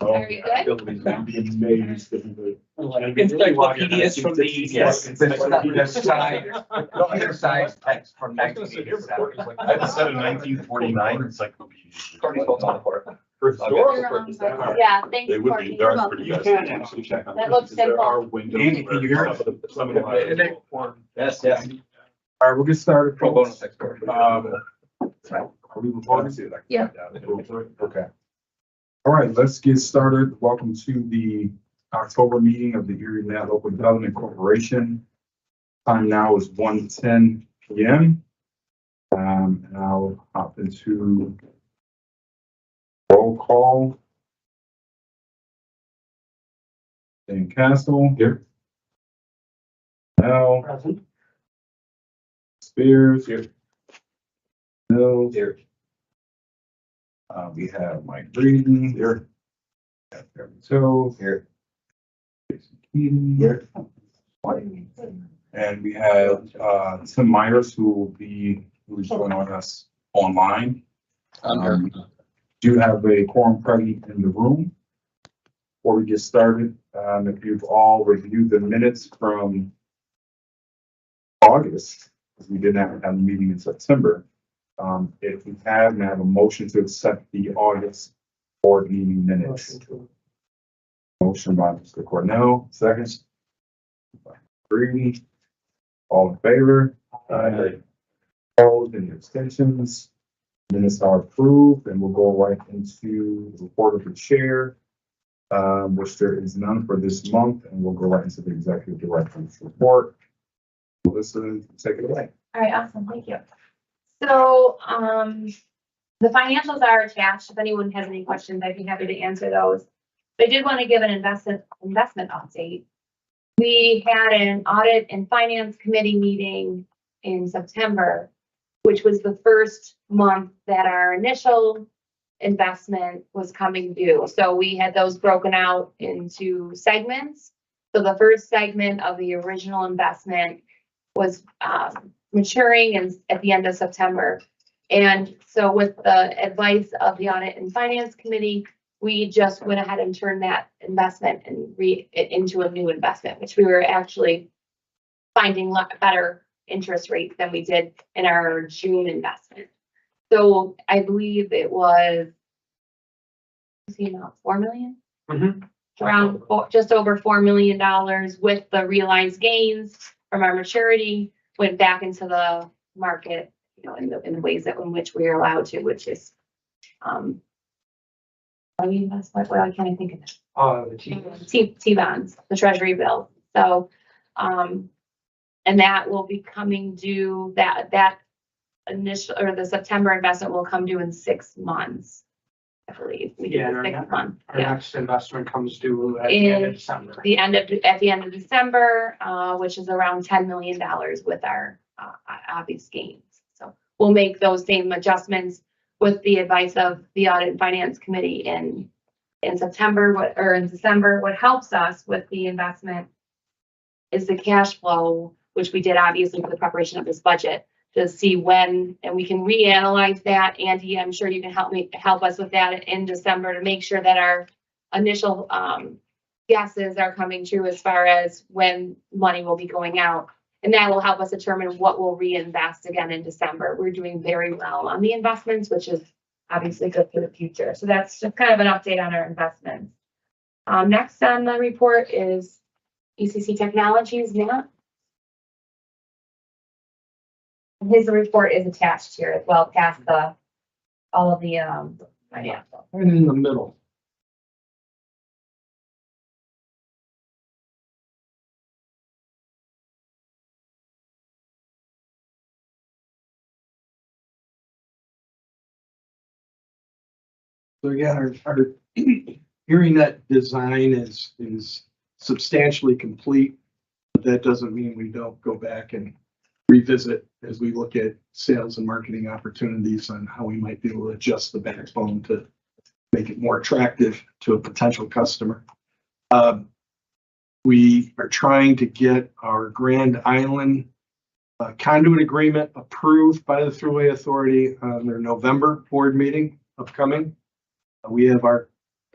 Very good. Abilities would be amazed if we Encyclopedias from the Yes. Other size text from I 1987. had a set of 1949 encyclopedias. You're, yeah, thanks. They would Courtney. be, You're they're welcome. pretty You good. can actually check on. That looks There simple. are windows. Andy, can you hear us? Some of the- Yes, yes. All right, we'll get started. Pro bonus expert. Are we recording? Yeah. Okay. All right, let's get started. Welcome to the October meeting of the ErieNet Local Development Corporation. Time now is 1:10 p.m. And I'll hop into roll call. Dan Castle. Here. Mel. Present. Spears. Here. Mills. Here. We have Mike Breeden. Here. So here. Jason Keaton. Here. And we have Tim Myers, who is joining us online. Do have a quorum present in the room. Before we get started, if you've all reviewed the minutes from August, because we did not have a meeting in September. If we have, may I have a motion to accept the August board meeting minutes? Motion by Mr. Cornell, seconds. Breeden. All in favor? Aye. Opposed, any abstentions? Minutes are approved, and we'll go right into the report of the chair, which there is none for this month, and we'll go right into the executive director's report. Melissa, take it away. All right, awesome, thank you. So, the financials are attached. If anyone has any questions, I'd be happy to answer those. I did want to give an investment update. We had an audit and finance committee meeting in September, which was the first month that our initial investment was coming due. So we had those broken out into segments. So the first segment of the original investment was maturing at the end of September. And so with the advice of the audit and finance committee, we just went ahead and turned that investment and into a new investment, which we were actually finding better interest rates than we did in our June investment. So I believe it was, $4 million? Around just over $4 million with the realized gains from our maturity went back into the market, in the ways that in which we are allowed to, which is, why can't I think of it? T-bonds, the treasury bill. So, and that will be coming due, that initial, or the September investment will come due in 6 months, I believe. We did the 6 month. Our next investment comes due at the end of December. At the end of December, which is around $10 million with our obvious gains. So we'll make those same adjustments with the advice of the audit and finance committee in September or in December. What helps us with the investment is the cash flow, which we did obviously for the preparation of this budget, to see when, and we can reanalyze that. Andy, I'm sure you can help us with that in December to make sure that our initial guesses are coming true as far as when money will be going out. And that will help us determine what we'll reinvest again in December. We're doing very well on the investments, which is obviously good for the future. So that's just kind of an update on our investments. Next on the report is ECC Technologies, Matt. His report is attached here as well, past all of the financial. And in the middle. So again, our ErieNet design is substantially complete, but that doesn't mean we don't go back and revisit as we look at sales and marketing opportunities on how we might be able to adjust the backbone to make it more attractive to a potential customer. We are trying to get our Grand Island conduit agreement approved by the Thruway Authority on their November board meeting upcoming. We have our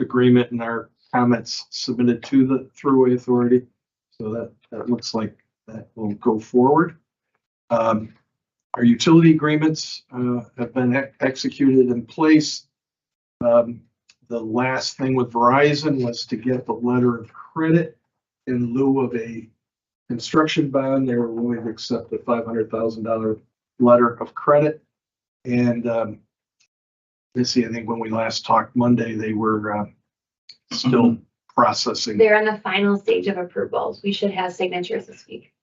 agreement and our comments submitted to the Thruway Authority. So that looks like that will go forward. Our utility agreements have been executed in place. The last thing with Verizon was to get the letter of credit in lieu of a construction bond. They were willing to accept the $500,000 letter of credit. And Missy, I think when we last talked Monday, they were still processing. They're in the final stage of approvals. We should have signatures this week.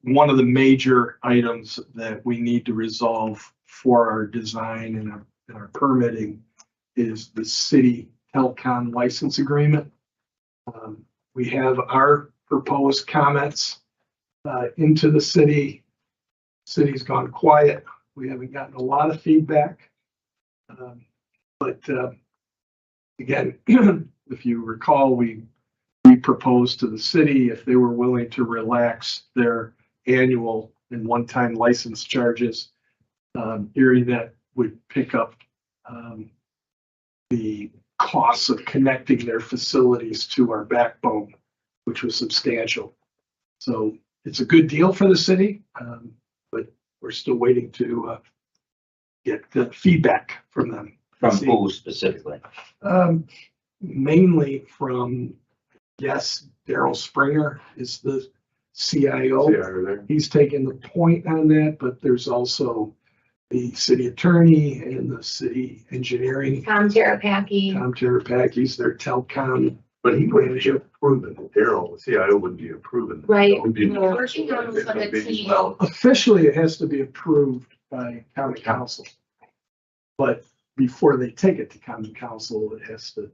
One of the major items that we need to resolve for our design and our permitting is the city telecom license agreement. We have our proposed comments into the city. City's gone quiet. We haven't gotten a lot of feedback. But again, if you recall, we proposed to the city if they were willing to relax their annual and one-time license charges, ErieNet would pick up the costs of connecting their facilities to our backbone, which was substantial. So it's a good deal for the city, but we're still waiting to get the feedback from them. From who specifically? Mainly from, yes, Daryl Springer is the CIO. He's taken the point on that, but there's also the city attorney and the city engineering. Tom Terapaki. Tom Terapakis, their telecom. But he wouldn't be approving it. Daryl, the CIO wouldn't be approving it. Right. It would be- Working on it for the team. Well, officially, it has to be approved by county council. But before they take it to county council, it has to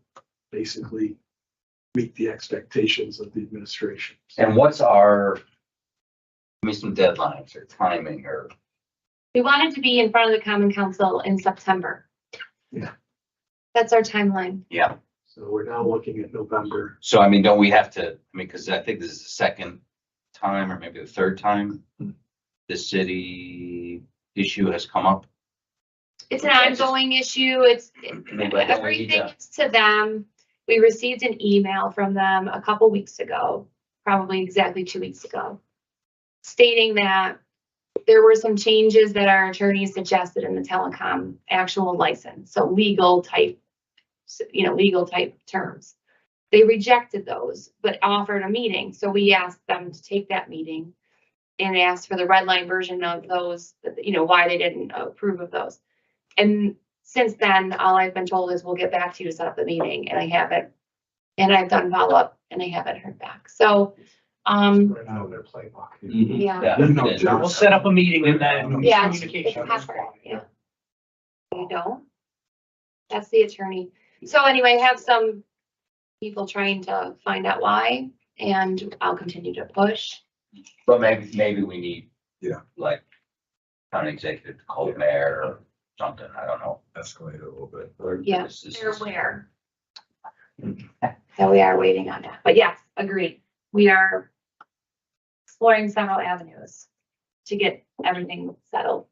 basically meet the expectations of the administration. And what's our, give me some deadlines or timing or, We wanted to be in front of the common council in September. Yeah. That's our timeline. yeah. So we're now looking at November. So I mean, don't we have to, I mean, because I think this is the second time or maybe the third time the city issue has come up. It's an ongoing issue. It's Maybe I don't need everything to- is to them. We received an email from them a couple weeks ago, probably exactly 2 weeks ago, stating that there were some changes that our attorneys suggested in the telecom actual license. So legal type terms. They rejected those, but offered a meeting. So we asked them to take that meeting and asked for the red line version of those, why they didn't approve of those. And since then, all I've been told is we'll get back to you to set up the meeting, and I haven't. And I've done follow-up and I haven't heard back. So, Right now, they're playbook. yeah. We'll set up a meeting and then Yeah, it's communication. Pepper, yeah. You don't? That's the attorney. So anyway, I have some people trying to find out why, and I'll continue to push. But maybe we need. Yeah. Like, county executive to call the mayor or something, I don't know. Escalate a little bit. Yeah, This is- they're aware. So we are waiting on that. But yes, agreed. We are exploring several avenues to get everything settled.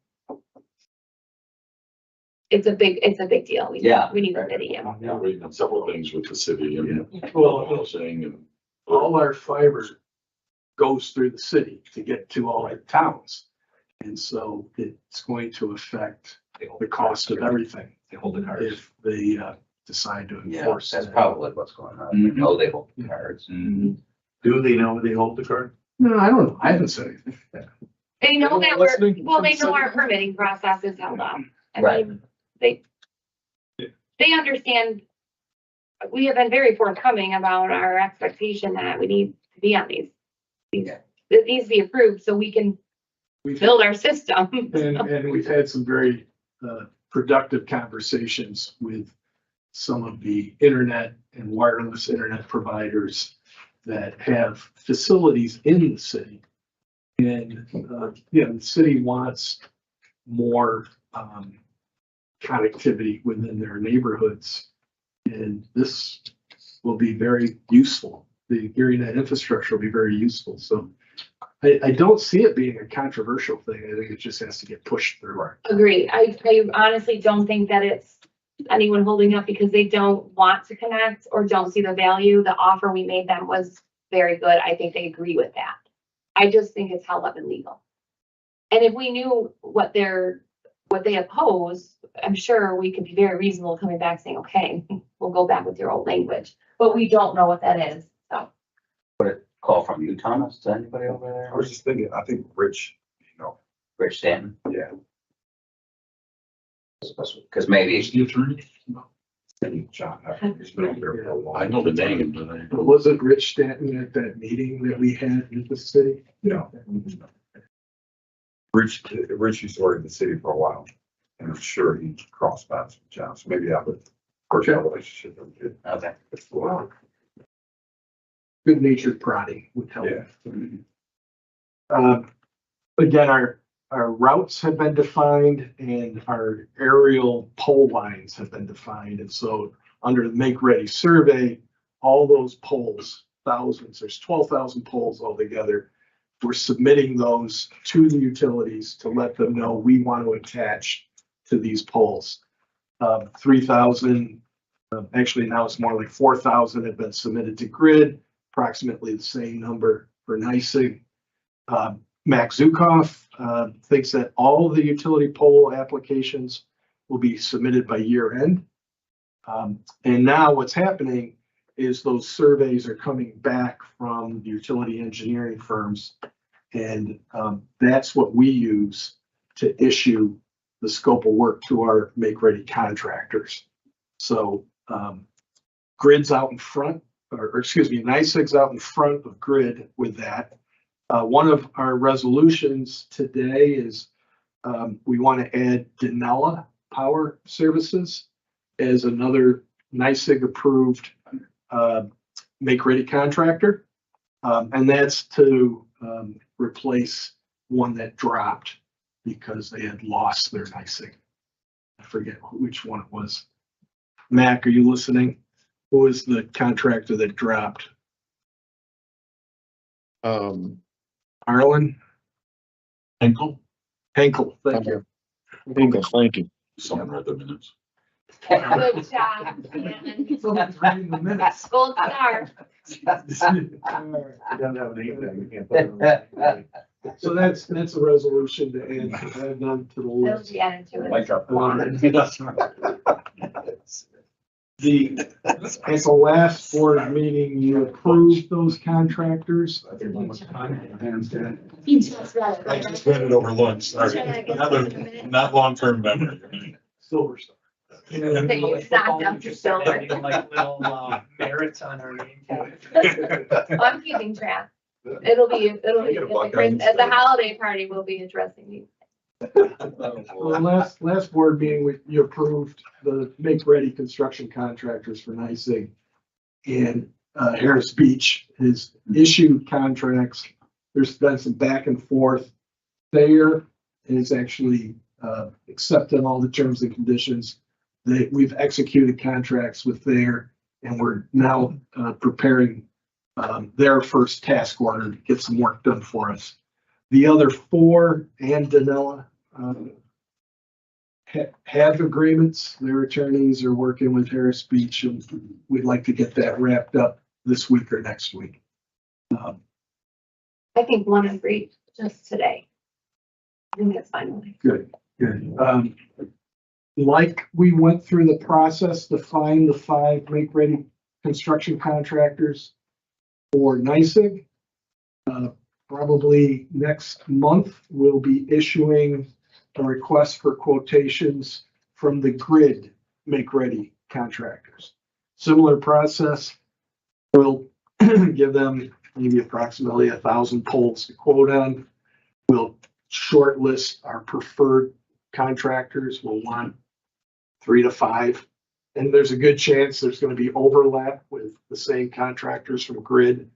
It's a big deal. Yeah. We need the video. Yeah, we've done several things with the city and. Well, saying and. all our fiber goes through the city to get to all our towns. And so it's going to affect the cost of everything They hold the cards. if they decide to Yeah, enforce that's that. probably what's going on. We know they hold the cards. Do they know they hold the card? No, I don't know. I haven't said anything. They know Well, that listening well, from they know city- our permitting process is held up. I Right. mean, they understand. We have been very forthcoming about our expectation that we need to be on these. It needs to be approved so we can We've build our system. And we've had some very productive conversations with some of the internet and wireless internet providers that have facilities in the city. And, the city wants more connectivity within their neighborhoods. And this will be very useful. The ErieNet infrastructure will be very useful. So I don't see it being a controversial thing. I think it just has to get pushed through. Agree. I honestly don't think that it's anyone holding up because they don't want to connect or don't see the value. The offer we made them was very good. I think they agree with that. I just think it's held up in legal. And if we knew what they oppose, I'm sure we could be very reasonable coming back saying, okay, we'll go back with your old language, but we don't know what that is, so. Call from you, Thomas, is anybody over I there? was just thinking, I think Rich, Rich Stanton, yeah. because maybe The attorney? John, he's been over there for a while. I know the name, but I. But wasn't Rich Stanton at that meeting that we had with the city? No. Rich used to work in the city for a while, and I'm sure he crossed paths with John, so maybe I would, personal relationship. that we did. okay. Wow. Good natured prodding would help. Yeah. Again, our routes have been defined and our aerial pole lines have been defined. And so under the Make Ready survey, all those poles, thousands, there's 12,000 poles altogether. We're submitting those to the utilities to let them know we want to attach to these poles. 3,000, actually now it's more like 4,000 have been submitted to grid, approximately the same number for NYSEG. Max Zukoff thinks that all of the utility pole applications will be submitted by year end. And now what's happening is those surveys are coming back from the utility engineering firms. And that's what we use to issue the scope of work to our make ready contractors. So Grid's out in front, or excuse me, NYSEG's out in front of Grid with that. One of our resolutions today is we want to add Denella Power Services as another NYSEG approved make ready contractor. And that's to replace one that dropped because they had lost their NYSEG. I forget which one it was. Mac, are you listening? Who was the contractor that dropped? Arlen? Henkel? Henkel, thank you. Thank you. Someone read the minutes. Good job. Someone's reading the minutes. Gold star. He doesn't have an name tag, we can't put it on. So that's a resolution to add them to the It'll list. be added to it. Like our. The, at the last board meeting, you approved those contractors. He just read it. I just read it over lunch, sorry. Not long-term memory. Silver Star. That you stocked up your silver. Like little merits on our name tag. Oh, I'm keeping track. It'll be at the holiday party, we'll be addressing these. Well, last board meeting, you approved the make ready construction contractors for NYSEG. And Harris Beach has issued contracts. There's been some back and forth. Thayer is actually accepted all the terms and conditions. We've executed contracts with Thayer, and we're now preparing their first task order to get some work done for us. The other four and Danella have agreements. Their attorneys are working with Harris Beach, and we'd like to get that wrapped up this week or next week. I think one agreed just today. I think that's fine. Good. Like we went through the process to find the 5 make ready construction contractors for NYSEG. Probably next month, we'll be issuing a request for quotations from the grid make ready contractors. Similar process. We'll give them maybe approximately 1,000 poles to quote on. We'll shortlist our preferred contractors. We'll want 3 to 5. And there's a good chance there's going to be overlap with the same contractors from grid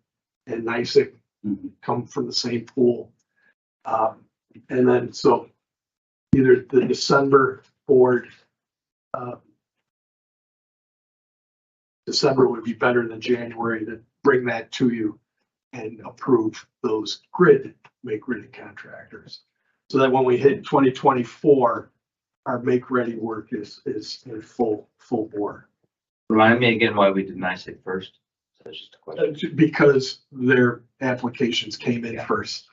and NYSEG come from the same pool. And then, so either the December board, December would be better than January to bring that to you and approve those grid make ready contractors. So that when we hit 2024, our make-ready work is in full bore. Remind me again why we did NICEAG first. That's just a question. Because their applications came in first.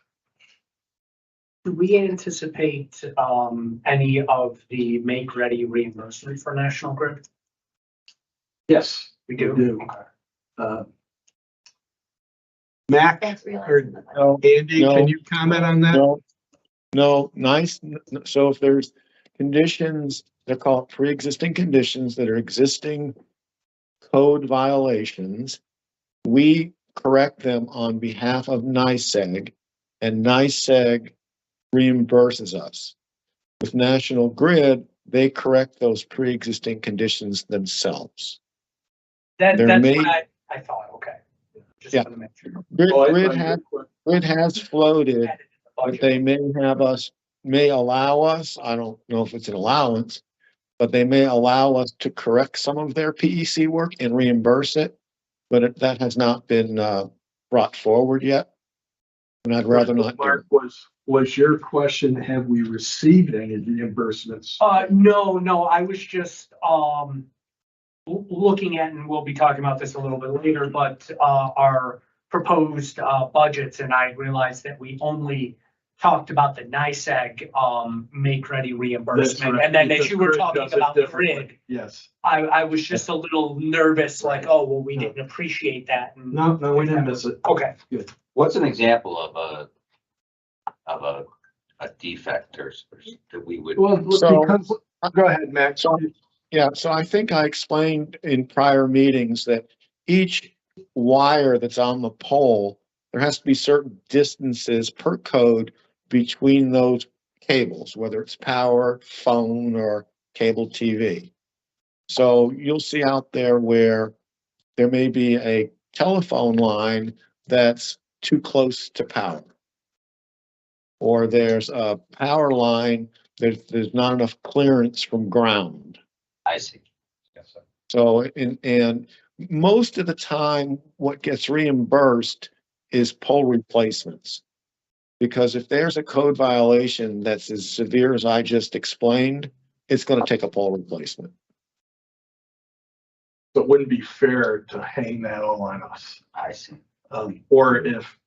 Do we anticipate, any of the make-ready reimbursement for National Grid? Yes, We do. Mac, That's realized or in the budget. No, Andy, No. can you comment on that? no, no, nice. So if there's conditions, they're called pre-existing conditions that are existing code violations, we correct them on behalf of NICEAG, and NICEAG reimburses us. With National Grid, they correct those pre-existing conditions themselves. That's There what may- I thought, okay. Just Yeah. wanna make sure. Grid has floated that they may allow us, I don't know if it's an allowance, but they may allow us to correct some of their PEC work and reimburse it. But that has not been brought forward yet. And I'd rather not do Mark, it. was your question, have we received any reimbursements? No, I was just, looking at, and we'll be talking about this a little bit later, but, our proposed, budgets, and I realized that we only talked about the NICEAG, make-ready That's reimbursement, right, and then because as you were Grid talking does it about the differently. grid, Yes. I was just a little nervous, like, oh, well, we didn't appreciate that. and- No, we didn't miss it. Okay. What's an example of a defect or that we would? Well, So- because, go ahead, Max. So- Yeah, so I think I explained in prior meetings that each wire that's on the pole, there has to be certain distances per code between those cables, whether it's power, phone, or cable TV. So you'll see out there where there may be a telephone line that's too close to power. Or there's a power line, there's not enough clearance from ground. I see. Yes, sir. So, and most of the time, what gets reimbursed is pole replacements. Because if there's a code violation that's as severe as I just explained, it's gonna take a pole replacement. So it wouldn't be fair to hang that all on us. I see. Or if,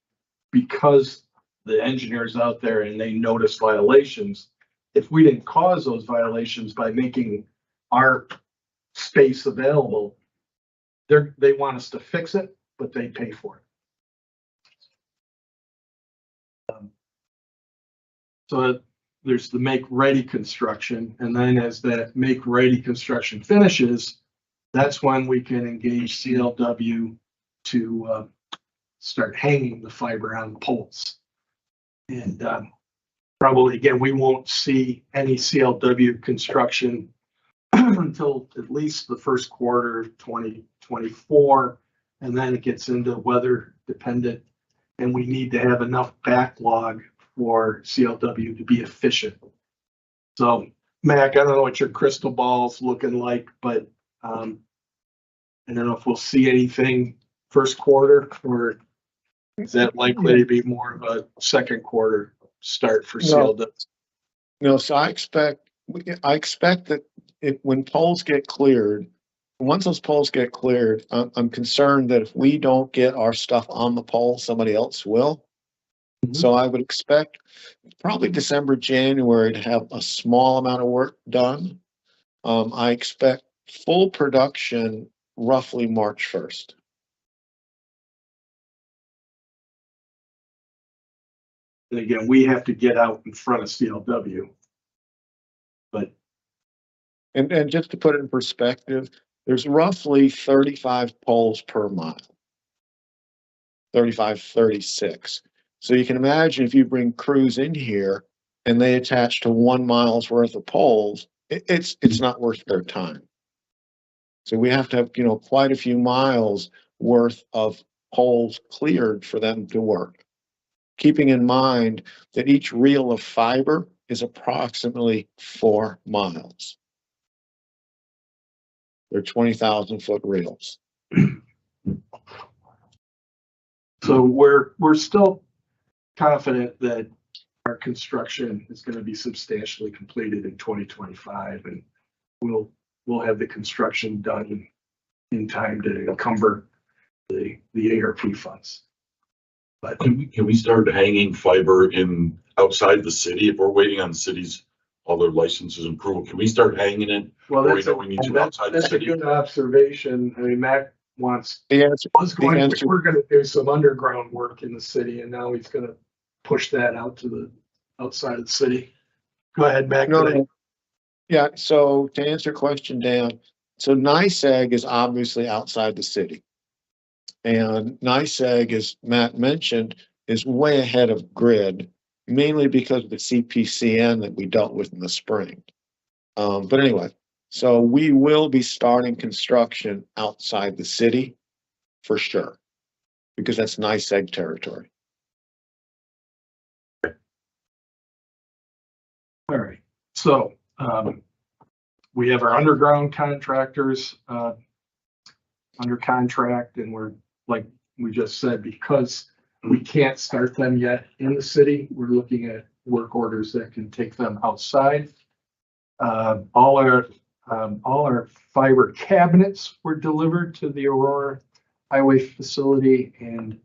because the engineers out there and they notice violations, if we didn't cause those violations by making our space available, they want us to fix it, but they pay for it. So there's the make-ready construction, and then as that make-ready construction finishes, that's when we can engage CLW to start hanging the fiber on poles. And probably, again, we won't see any CLW construction until at least the first quarter of 2024, and then it gets into weather dependent, and we need to have enough backlog for CLW to be efficient. So, Mac, I don't know what your crystal ball's looking like, but I don't know if we'll see anything first quarter, or is that likely to be more of a second quarter start for CLW? No, so I expect that when poles get cleared, once those poles get cleared, I'm concerned that if we don't get our stuff on the pole, somebody else will. Mhm. So I would expect probably December, January to have a small amount of work done. I expect full production roughly March 1st. And again, we have to get out in front of CLW. But And just to put it in perspective, there's roughly 35 poles per mile. 35, 36. So you can imagine if you bring crews in here and they attach to 1 mile's worth of poles, it's not worth their time. So we have to have, quite a few miles worth of poles cleared for them to work. Keeping in mind that each reel of fiber is approximately 4 miles. They're 20,000-foot reels. so we're still confident that our construction is gonna be substantially completed in 2025, and we'll have the construction done in time to encumber the ARP funds. But Can we start hanging fiber in outside the city if we're waiting on the city's all their licenses and approval? Can we start hanging it? well, Or we that's know we need to that- outside the that's a city? good observation. I mean, Mac was The answer, going, answer- we're gonna do some underground work in the city, and now he's gonna push that out to the outside of the city. Go ahead, Mac. no, yeah, so to answer your question, Dan, so NICEAG is obviously outside the city. And NICEAG, as Matt mentioned, is way ahead of grid, mainly because of the CPCN that we dealt with in the spring. But anyway, so we will be starting construction outside the city for sure, because that's NICEAG territory. All right, so, we have our underground contractors, under contract, and we're, like we just said, because we can't start them yet in the city, we're looking at work orders that can take them outside. All our fiber cabinets were delivered to the Aurora Highway facility, and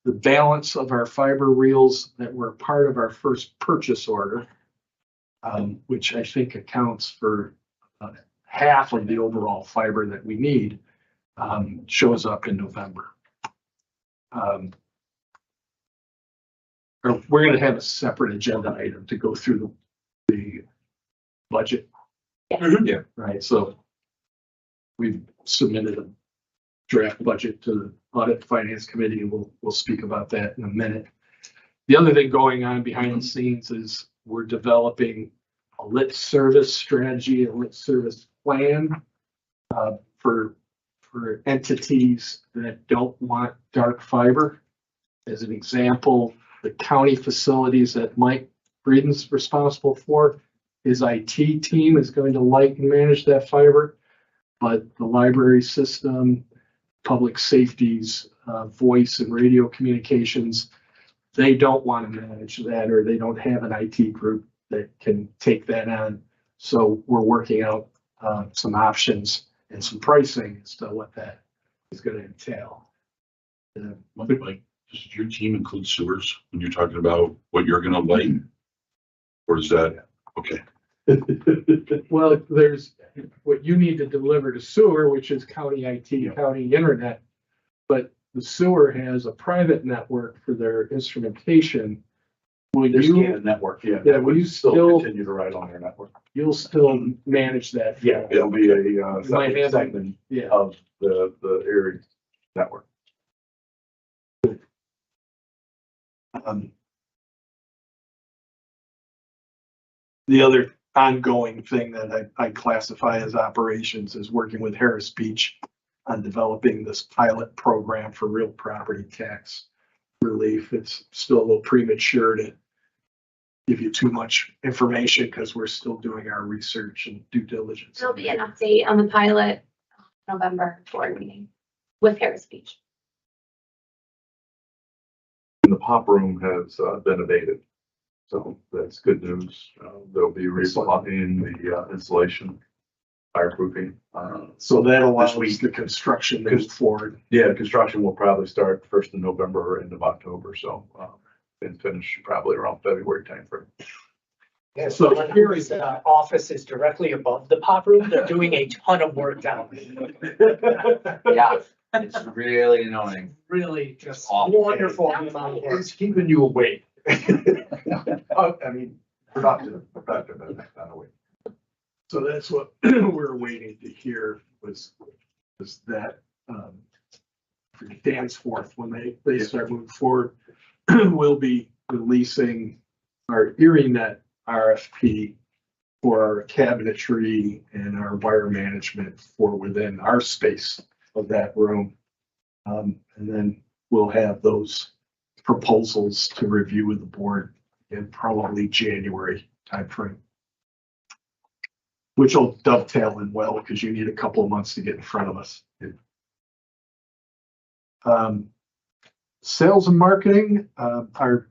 the balance of our fiber reels that were part of our first purchase order, which I think accounts for half of the overall fiber that we need, shows up in November. We're gonna have a separate agenda item to go through the budget. Yeah. Right, so we've submitted a draft budget to the Audit Finance Committee, and we'll speak about that in a minute. The other thing going on behind the scenes is we're developing a lit service strategy, a lit service plan for entities that don't want dark fiber. As an example, the county facilities that Mike Breeden's responsible for, his IT team is going to light and manage that fiber, but the library system, public safety's voice and radio communications, they don't want to manage that, or they don't have an IT group that can take that on. So we're working out some options and some pricing as to what that is going to entail. Like, does your team include sewers when you're talking about what you're gonna light? Or is that, okay, Well, there's what you need to deliver to sewer, which is county IT, county internet. But the sewer has a private network for their instrumentation. Will There's you, a network, yeah. Yeah, will you still- Continue to ride on their network. you'll still manage that? Yeah, it'll be a might separate have- segment Yeah. of the Erie network. The other ongoing thing that I classify as operations is working with Harris Beach on developing this pilot program for real property tax relief. It's still a little premature to give you too much information because we're still doing our research and due diligence. There'll be an update on the pilot November board meeting with Harris Beach. And the pop room has been abated. So that's good news. They'll be replugging the insulation, fireproofing. So that allows week. the construction to move forward. Yeah, construction will probably start first of November or end of October, so, and finish probably around February timeframe. Yeah, so Erie's office is directly above the pop room. They're doing a ton of work down there. Yeah, it's really annoying. Really just Awful. wonderful amount of work. It's keeping you awake. I mean, productive, and not awake. So that's what we're waiting to hear was that, for Danforth, when they start moving forward, we'll be releasing our ErieNet RFP for our cabinetry and our wire management for within our space of that room. And then we'll have those proposals to review with the board in probably January timeframe. Which will dovetail in well, because you need a couple of months to get in front of us. Sales and marketing, our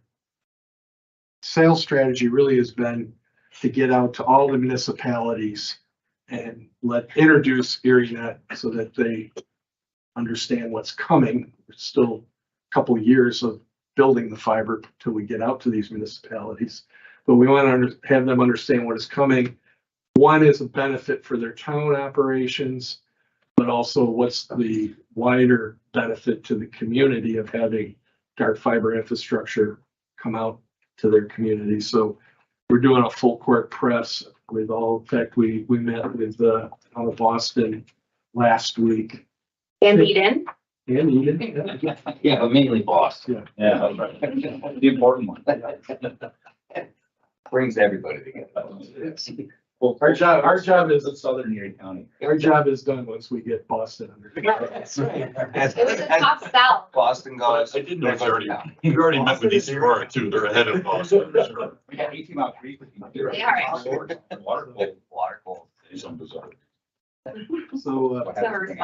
sales strategy really has been to get out to all the municipalities and introduce ErieNet so that they understand what's coming. There's still a couple of years of building the fiber till we get out to these municipalities. But we want to have them understand what is coming. One is a benefit for their town operations, but also what's the wider benefit to the community of having dark fiber infrastructure come out to their community. So we're doing a full court press with all, in fact, we met with out of Boston last week. And Eden, And Eden. Yeah, but mainly Boston. Yeah. Yeah, that's right. The important one. Brings everybody together. Well, Our job is, in Southern Erie County. our job is done once we get Boston under. That's right. it was a tough sell. Boston goes. I didn't know it's already, we already met with East Aurora too. They're ahead of Boston. For sure. We got 18 out 3. They are. Water cold, water cold. Some bizarre. So, Never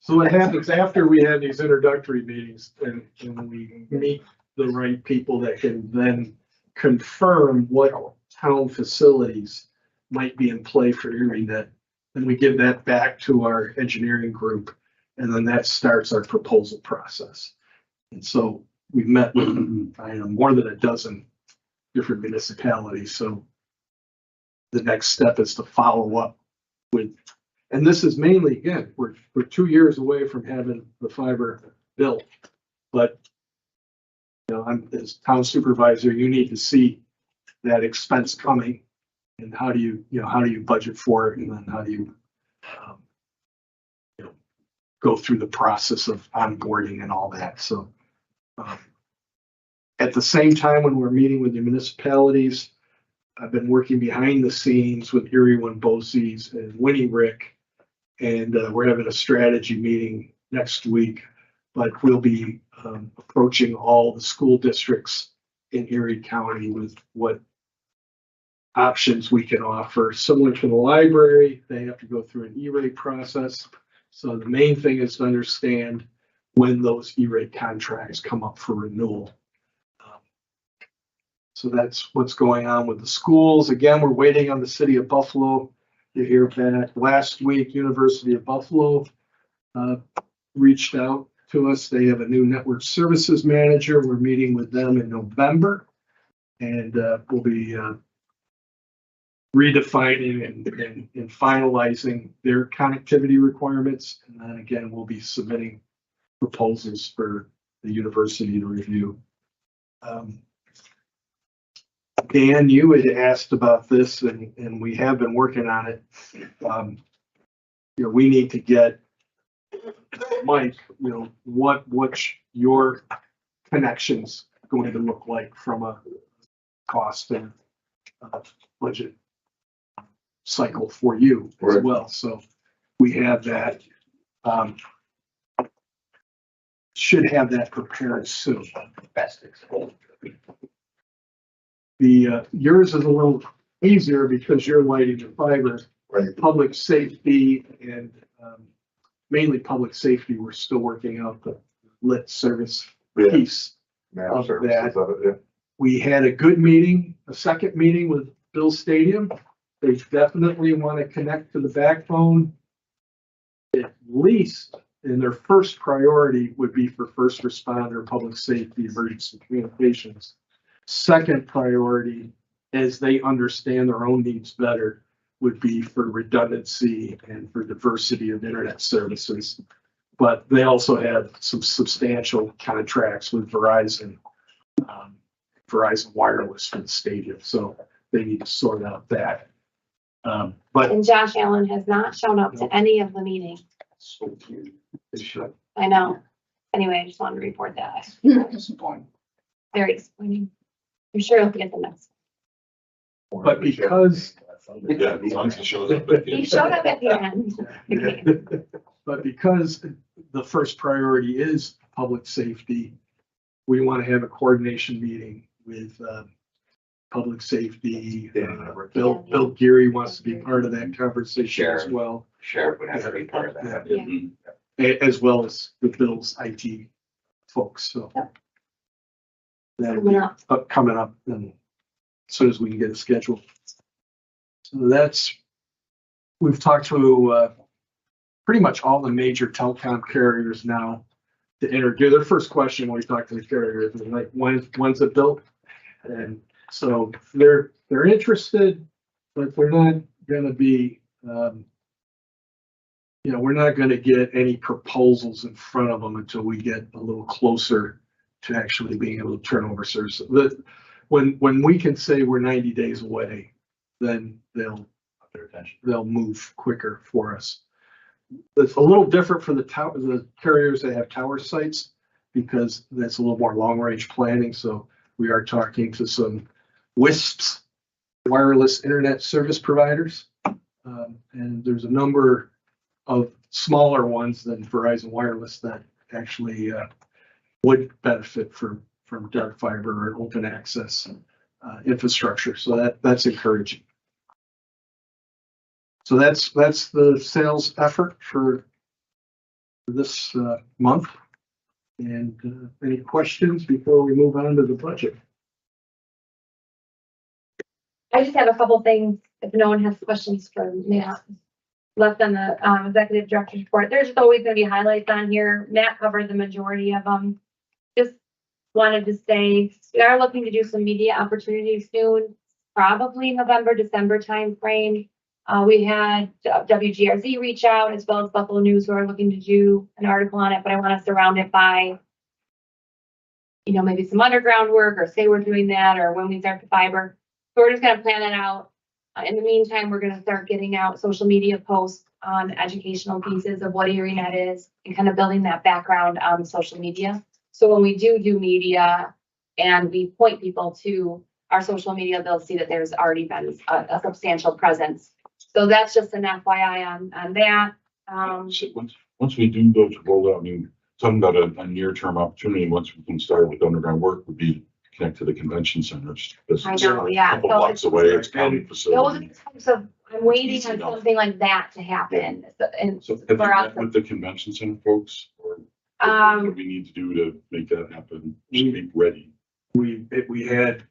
so what happens after we have these introductory meetings and we meet the right people that can then confirm what town facilities might be in play for ErieNet. And we give that back to our engineering group, and then that starts our proposal process. And so we've met with, I don't know, more than a dozen different municipalities. So the next step is to follow up with, and this is mainly, again, we're 2 years away from having the fiber built. But, you know, I'm, as town supervisor, you need to see that expense coming. And how do you budget for it? And then how do you go through the process of onboarding and all that? So at the same time, when we're meeting with the municipalities, I've been working behind the scenes with Erie One BOCES and Winnie Rick. And we're having a strategy meeting next week, but we'll be approaching all the school districts in Erie County with what options we can offer. Similar to the library, they have to go through an E-rate process. So the main thing is to understand when those E-rate contracts come up for renewal. So that's what's going on with the schools. Again, we're waiting on the city of Buffalo to hear back. Last week, University of Buffalo reached out to us. They have a new network services manager. We're meeting with them in November, and we'll be redefining and finalizing their connectivity requirements. And then again, we'll be submitting proposals for the university to review. Dan, you had asked about this, and we have been working on it. We need to get Mike, what's your connections going to look like from a cost and budget cycle for you as well. So we have that, should have that prepared soon. Yours is a little easier because you're lighting the fiber. Right. Public safety and mainly public safety, we're still working out the lit service piece of that. We had a good meeting, a second meeting with Bill Stadium. They definitely want to connect to the backbone. At least, and their first priority would be for first responder, public safety, emergency communications. Second priority, as they understand their own needs better, would be for redundancy and for diversity of internet services. But they also have some substantial contracts with Verizon, Verizon Wireless for the stadium. So they need to sort out that. But And Josh Allen has not shown up to any of the meetings. they should. I know. Anyway, I just wanted to report that. Disappointing. Very disappointing. I'm sure he'll get the next. But because Yeah, as long as he shows up. at the He end. showed up at the end. But because the first priority is public safety, we want to have a coordination meeting with public safety. Bill Geary wants to be part of that conversation as Sure. well, Sheriff would have to be part of that. Yeah. Mhm. as well as with Bill's IT folks. So That'll Coming be up. coming up and as soon as we can get it scheduled. So we've talked to, pretty much all the major telecom carriers now to do their first question when we talk to the carriers is like, when's it built? And so they're interested, but they're not gonna be, we're not gonna get any proposals in front of them until we get a little closer to actually being able to turn over service. When we can say we're 90 days away, then they'll move quicker for us. It's a little different for the carriers that have tower sites because that's a little more long range planning. So we are talking to some WISPs, wireless internet service providers. And there's a number of smaller ones than Verizon Wireless that actually would benefit from dark fiber or open access infrastructure. So that's encouraging. So that's the sales effort for this month. And any questions before we move on to the budget? I just have a couple things, if no one has questions for Matt, left on the executive director's report. There's always gonna be highlights on here. Matt covered the majority of them. Just wanted to say, we are looking to do some media opportunities soon, probably November, December timeframe. We had WGRZ reach out as well as Buffalo News who are looking to do an article on it, but I want us to round it by, maybe some underground work or say we're doing that or when we start the fiber. So we're just gonna plan it out. In the meantime, we're gonna start getting out social media posts on educational pieces of what ErieNet is and kind of building that background on social media. So when we do media and we point people to our social media, they'll see that there's already been a substantial presence. So that's just an FYI on that. So once we do go to roll out, I mean, talking about a near-term opportunity, once we can start with underground work, would be connect to the convention centers. I know, yeah. A couple blocks away, it's county Those are facility. the types of, I'm waiting Easy on enough. something like that to happen. And So have you for us, met with the convention center folks, or what do we need to do to make that happen? Just be ready. We had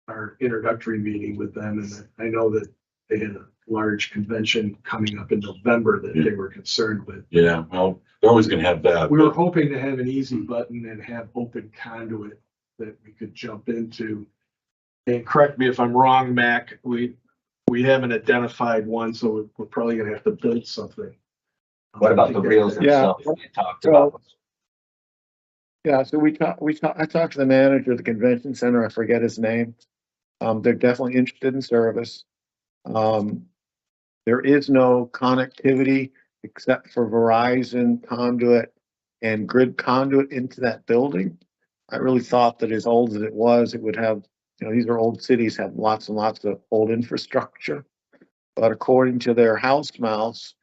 our introductory meeting with them, and I know that they had a large convention coming up in November that they were concerned with. Yeah, well, they're always gonna have that. We were but- hoping to have an easy button and have open conduit that we could jump into. And correct me if I'm wrong, Mac, we haven't identified one, so we're probably gonna have to build something. What about the reels Yeah. themselves we talked about? Yeah, so I talked to the manager of the convention center, I forget his name. They're definitely interested in service. There is no connectivity except for Verizon conduit and grid conduit into that building. I really thought that as old as it was, it would have, these are old cities, have lots and lots of old infrastructure. But according to their house mouse,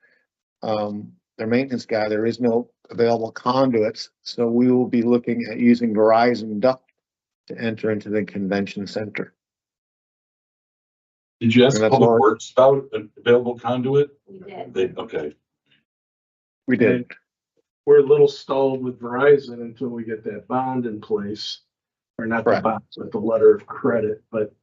their maintenance guy, there is no available conduits. So we will be looking at using Verizon duct to enter into the convention center. Did you ask And that's Public all. Works about an available conduit? we did. Okay, We did. We're a little stalled with Verizon until we get that bond in place, or not the Correct. bond, but the letter of credit, but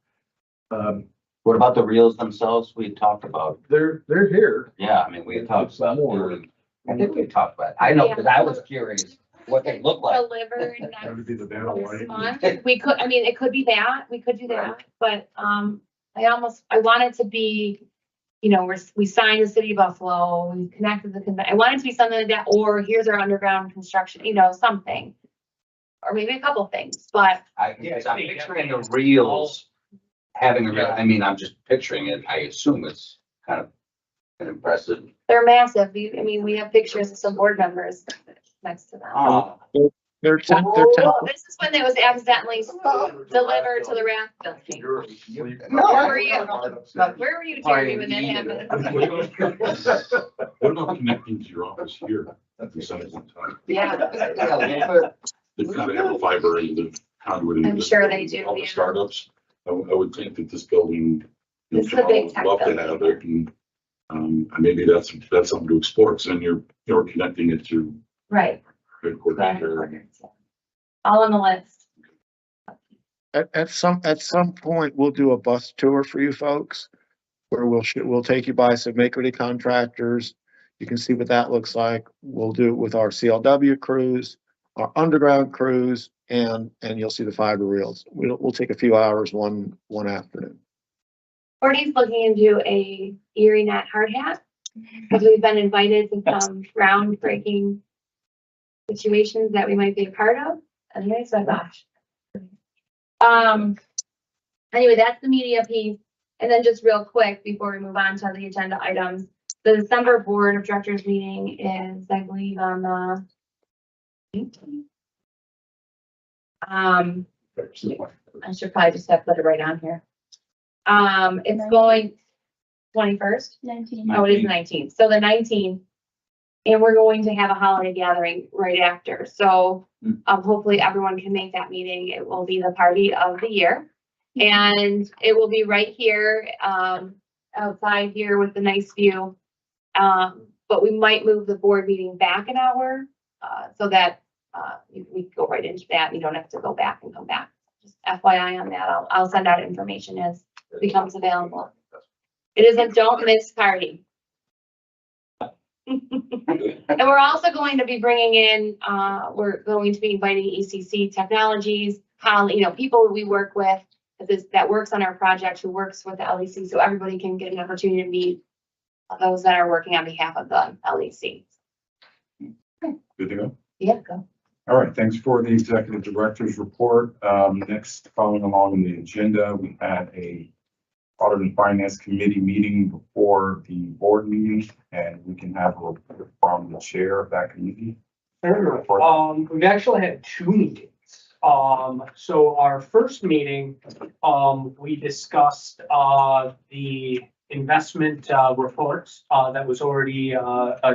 What about the reels themselves we talked about? they're here. Yeah, I mean, we talked about More. doing, I think we talked about, I know, because I was curious what they look like. Delivered That would be the battle next line. month. We could, it could be that, we could do that, but, I want it to be, we signed the city of Buffalo, we connected the I want it to be something like that, or here's our underground construction, something. Or maybe a couple things, but I'm picturing the reels having a real, I'm just picturing it. I assume it's kind of an impressive. they're massive. We have pictures of some board members next to them. Oh, They're Oh, this is when it was accidentally delivered to the raft building. Where were you? Where were you, Jeremy, when that happened? what about connecting to your office here at the same time? Yeah, They've got to have a fiber and the conduit. in I'm this- sure they do, All the yeah. startups, I would think that this building. This is a big tech Love to building. have it, and maybe that's something to explore, because then you're connecting it to right. headquarters here. All on the list. at some point, we'll do a bus tour for you folks. Where we'll take you by some make-ready contractors. You can see what that looks like. We'll do it with our CLW crews, our underground crews, and you'll see the fiber reels. We'll take a few hours one afternoon. Courtney's looking into a ErieNet hard hat, because we've been invited to some groundbreaking situations that we might be a part of. Anyway, so gosh. Anyway, that's the media piece. And then just real quick, before we move on to the agenda items, the December Board of Directors meeting is, I believe, on the 18th. I should probably just have put it right on here. It's going 21st. 19. Oh, it is 19th. So the 19th, and we're going to have a holiday gathering right after. So hopefully everyone can make that meeting. It will be the party of the year. And it will be right here, outside here with the nice view. But we might move the board meeting back an hour, so that we go right into that. You don't have to go back and come back. Just FYI on that. I'll send out information as it becomes available. It is a don't miss party. And we're also going to be bringing in, we're going to be inviting ECC Technologies, people we work with that works on our project, who works with the LEC, so everybody can get an opportunity to meet those that are working on behalf of the LEC. Good to go. Yeah, go. All right, thanks for the executive director's report. Next, following along in the agenda, we had a audit and finance committee meeting before the board meeting, and we can have a report from the chair of that committee. We've actually had two meetings. So our first meeting, we discussed, the investment, reports, that was already,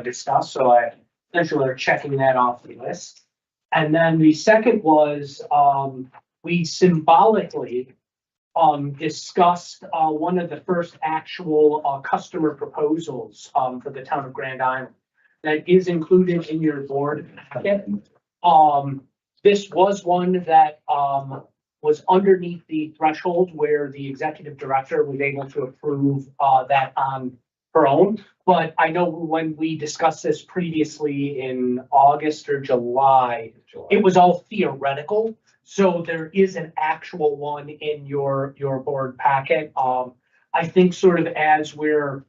discussed. So I essentially are checking that off the list. And then the second was, we symbolically, discussed, one of the first actual, customer proposals, for the town of Grand Island that is included in your board packet. This was one that was underneath the threshold where the executive director was able to approve that on her own. But I know when we discussed this previously in August or July, it was all theoretical. So there is an actual one in your board packet. I think sort of as we're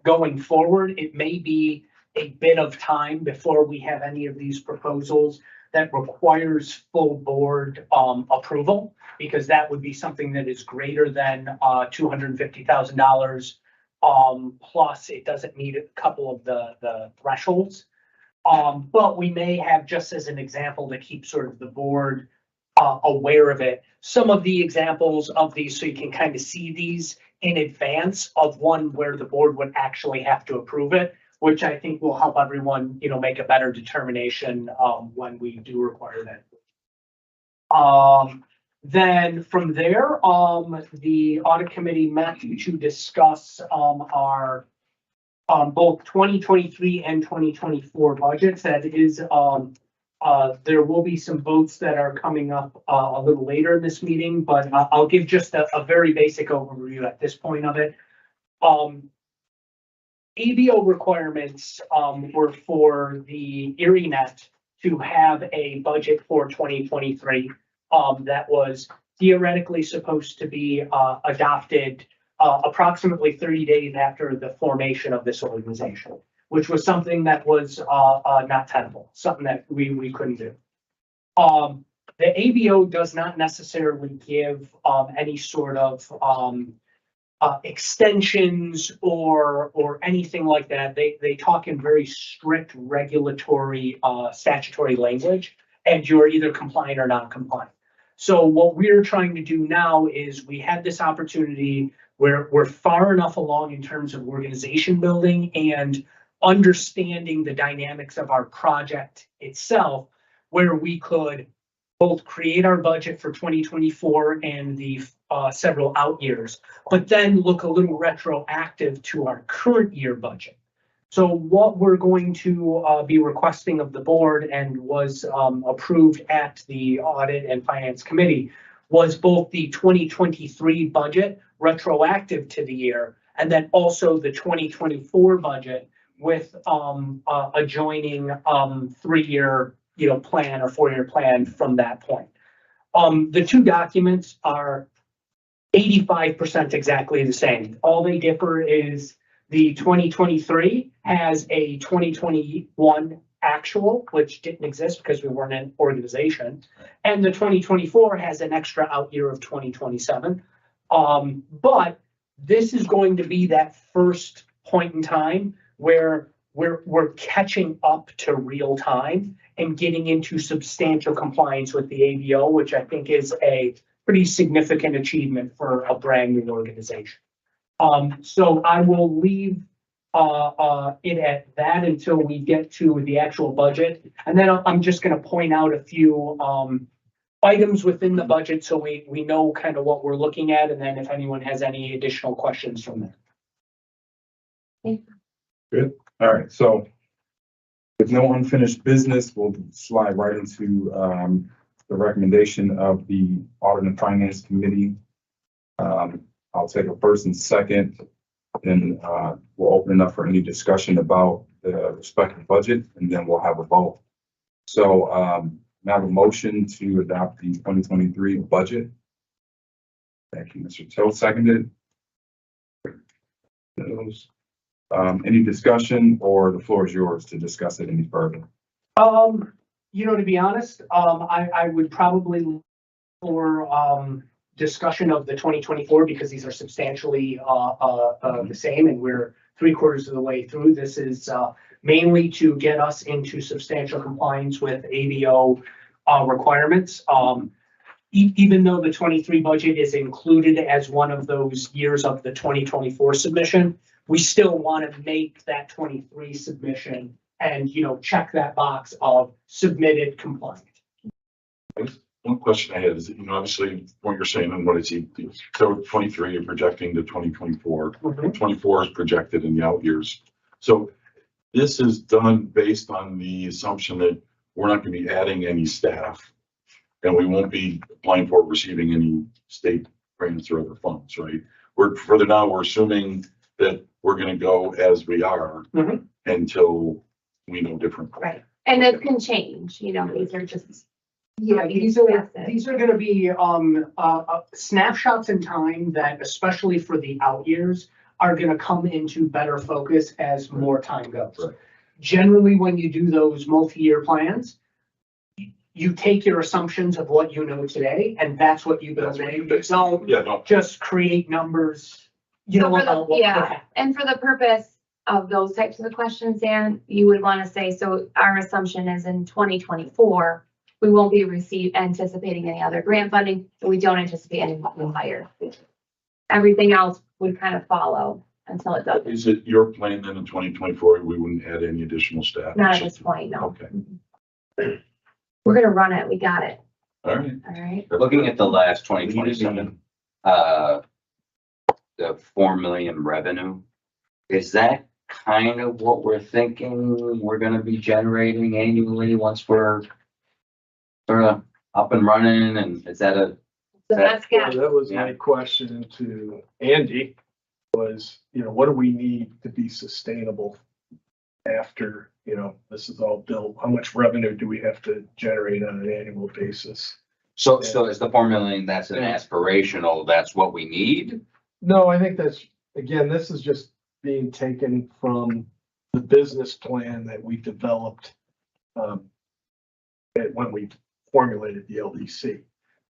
going forward, it may be a bit of time before we have any of these proposals that requires full board approval, because that would be something that is greater than $250,000. Plus it doesn't meet a couple of the thresholds. But we may have, just as an example, to keep sort of the board aware of it, some of the examples of these, so you can kind of see these in advance of one where the board would actually have to approve it, which I think will help everyone, make a better determination when we do require that. Then from there, the audit committee met to discuss our both 2023 and 2024 budgets. That is, there will be some votes that are coming up a little later in this meeting, but I'll give just a very basic overview at this point of it. ABO requirements were for the ErieNet to have a budget for 2023 that was theoretically supposed to be adopted approximately 30 days after the formation of this organization, which was something that was not tenable, something that we couldn't do. The ABO does not necessarily give any sort of extensions or anything like that. They talk in very strict regulatory statutory language, and you're either compliant or non-compliant. So what we're trying to do now is we had this opportunity where we're far enough along in terms of organization building and understanding the dynamics of our project itself, where we could both create our budget for 2024 and the several out years, but then look a little retroactive to our current year budget. So what we're going to be requesting of the board and was approved at the audit and finance committee was both the 2023 budget retroactive to the year, and then also the 2024 budget with adjoining 3-year, plan or 4-year plan from that point. The two documents are 85% exactly the same. All they differ is the 2023 has a 2021 actual, which didn't exist because we weren't an organization. And the 2024 has an extra out year of 2027. But this is going to be that first point in time where we're catching up to real time and getting into substantial compliance with the ABO, which I think is a pretty significant achievement for a brand new organization. So I will leave it at that until we get to the actual budget. And then I'm just going to point out a few items within the budget so we know kind of what we're looking at, and then if anyone has any additional questions from there. Good. All right. So with no unfinished business, we'll slide right into the recommendation of the Audit and Finance Committee. I'll take a first and second, and we'll open it up for any discussion about the respective budget, and then we'll have a vote. So I have a motion to adopt the 2023 budget. Thank you, Mr. Till, seconded. Those. Any discussion, or the floor is yours to discuss it any further? To be honest, I would probably for discussion of the 2024, because these are substantially the same, and we're 3/4 of the way through. This is mainly to get us into substantial compliance with ABO requirements. Even though the 23 budget is included as one of those years of the 2024 submission, we still want to make that 23 submission and, check that box of submitted compliant. One question I had is, obviously what you're saying and what it's, so 23, you're projecting to 2024, 24 is projected in the out years. So this is done based on the assumption that we're not going to be adding any staff, and we won't be applying for receiving any state grants or other funds, right? We're further now, we're assuming that we're going to go as we are until we know different. Right. And it can change, these are just. Yeah, these are going to be snapshots in time that, especially for the out years, are going to come into better focus as more time goes. Right. Generally, when you do those multi-year plans, you take your assumptions of what you know today, and that's what you build in. Don't just create numbers. And for the purpose of those types of questions, Dan, you would want to say, so our assumption is in 2024, we won't be anticipating any other grant funding, and we don't anticipate any new hire. Everything else would kind of follow until it does. Is it your plan then in 2024, we wouldn't add any additional staff? Not at this point, no. Okay. We're gonna run it. We got it. All right. All right. Looking at the last 2027, the 4 million revenue, is that kind of what we're thinking we're gonna be generating annually once we're sort of up and running? And is that So that's good. That was my question to Andy, was, what do we need to be sustainable after, this is all built? How much revenue do we have to generate on an annual basis? so is the 4 million, that's an aspirational, that's what we need? No, I think this is just being taken from the business plan that we developed when we formulated the LDC.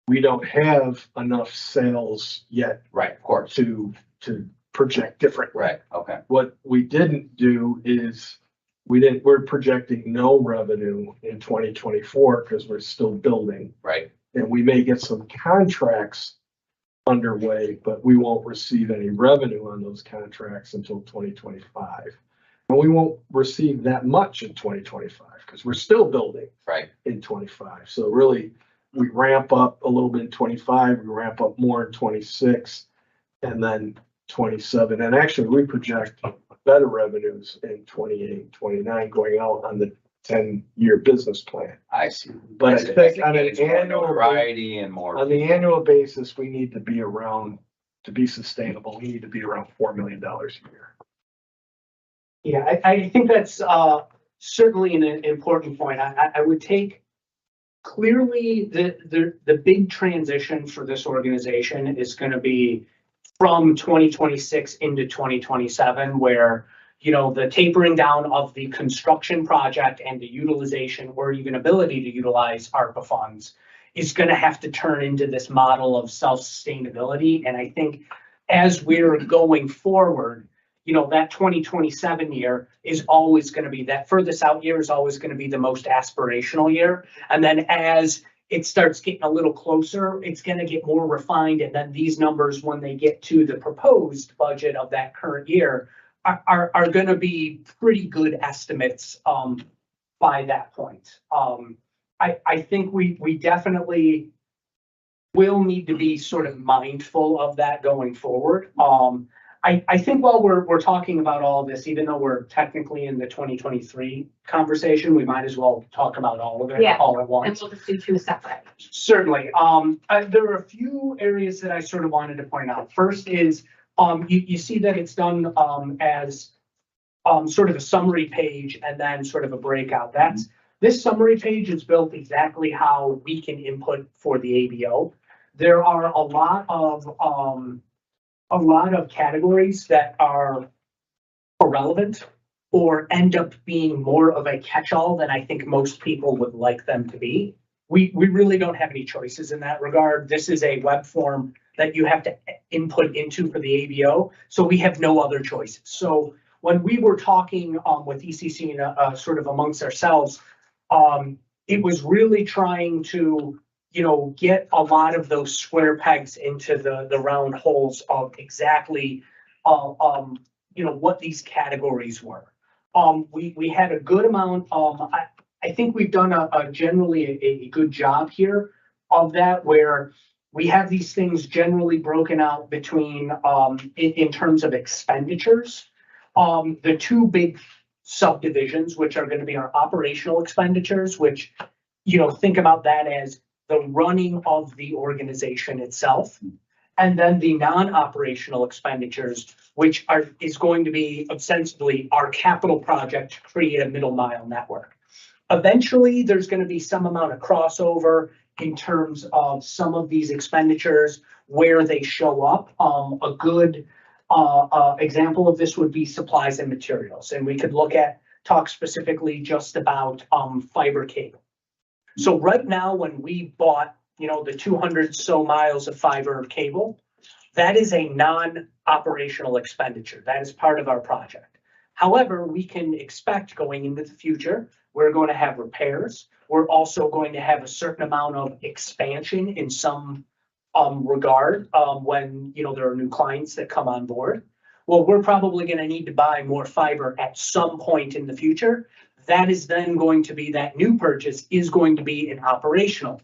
We don't have enough sales yet. Right, of course. To project different. Right, okay. What we didn't do is we're projecting no revenue in 2024 because we're still building. Right. And we may get some contracts underway, but we won't receive any revenue on those contracts until 2025. And we won't receive that much in 2025 because we're still building in 25. So really, we ramp up a little bit in 25, we ramp up more in 26, and then 27. And actually, we project better revenues in 28, 29 going out on the 10-year business plan. I see. But I As it think on an gets more annual, notoriety and more. on the annual basis, we need to be around, to be sustainable, we need to be around $4 million a year. Yeah, I think that's certainly an important point. I would take clearly the big transition for this organization is going to be from 2026 into 2027, where, you know, the tapering down of the construction project and the utilization or even ability to utilize ARPA funds is going to have to turn into this model of self-sustainability. And I think as we're going forward, you know, that 2027 year is always going to be, that furthest out year is always going to be the most aspirational year. And then as it starts getting a little closer, it's going to get more refined. And then these numbers, when they get to the proposed budget of that current year, are going to be pretty good estimates by that point. I think we definitely will need to be sort of mindful of that going forward. I think while we're talking about all this, even though we're technically in the 2023 conversation, we might as well talk about all of it Yeah. all at And once. we'll just do two separate. Certainly. There are a few areas that I sort of wanted to point out. First is, you see that it's done as sort of a summary page and then sort of a breakout. This summary page is built exactly how we can input for the ABO. There are a lot of categories that are irrelevant or end up being more of a catch-all than I think most people would like them to be. We really don't have any choices in that regard. This is a web form that you have to input into for the ABO, so we have no other choices. So when we were talking with ECC and sort of amongst ourselves, it was really trying to, you know, get a lot of those square pegs into the round holes of exactly, you know, what these categories were. We had a good amount. I think we've done a generally a good job here of that, where we have these things generally broken out between, in terms of expenditures. The two big subdivisions, which are going to be our operational expenditures, which, you know, think about that as the running of the organization itself. And then the non-operational expenditures, which is going to be ostensibly our capital project to create a middle mile network. Eventually, there's going to be some amount of crossover in terms of some of these expenditures where they show up. A good example of this would be supplies and materials. And we could talk specifically just about fiber cable. So right now, when we bought, you know, the 200 so miles of fiber cable, that is a non-operational expenditure. That is part of our project. However, we can expect going into the future, we're going to have repairs. We're also going to have a certain amount of expansion in some regard when, you know, there are new clients that come on board. Well, we're probably going to need to buy more fiber at some point in the future. That is then going to be, that new purchase is going to be an operational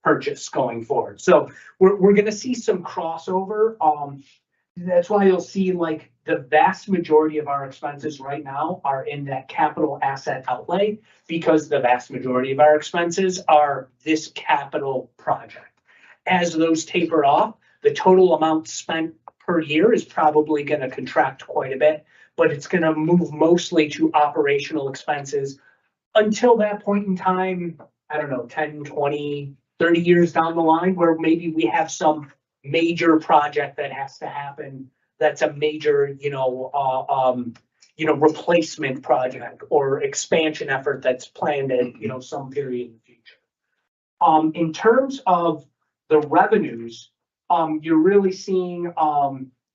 purchase going forward. So we're going to see some crossover. That's why you'll see like the vast majority of our expenses right now are in that capital asset outlay, because the vast majority of our expenses are this capital project. As those taper off, the total amount spent per year is probably going to contract quite a bit, but it's going to move mostly to operational expenses until that point in time. I don't know, 10, 20, 30 years down the line, where maybe we have some major project that has to happen. That's a major, replacement project or expansion effort that's planned at, some period in the future. In terms of the revenues, you're really seeing,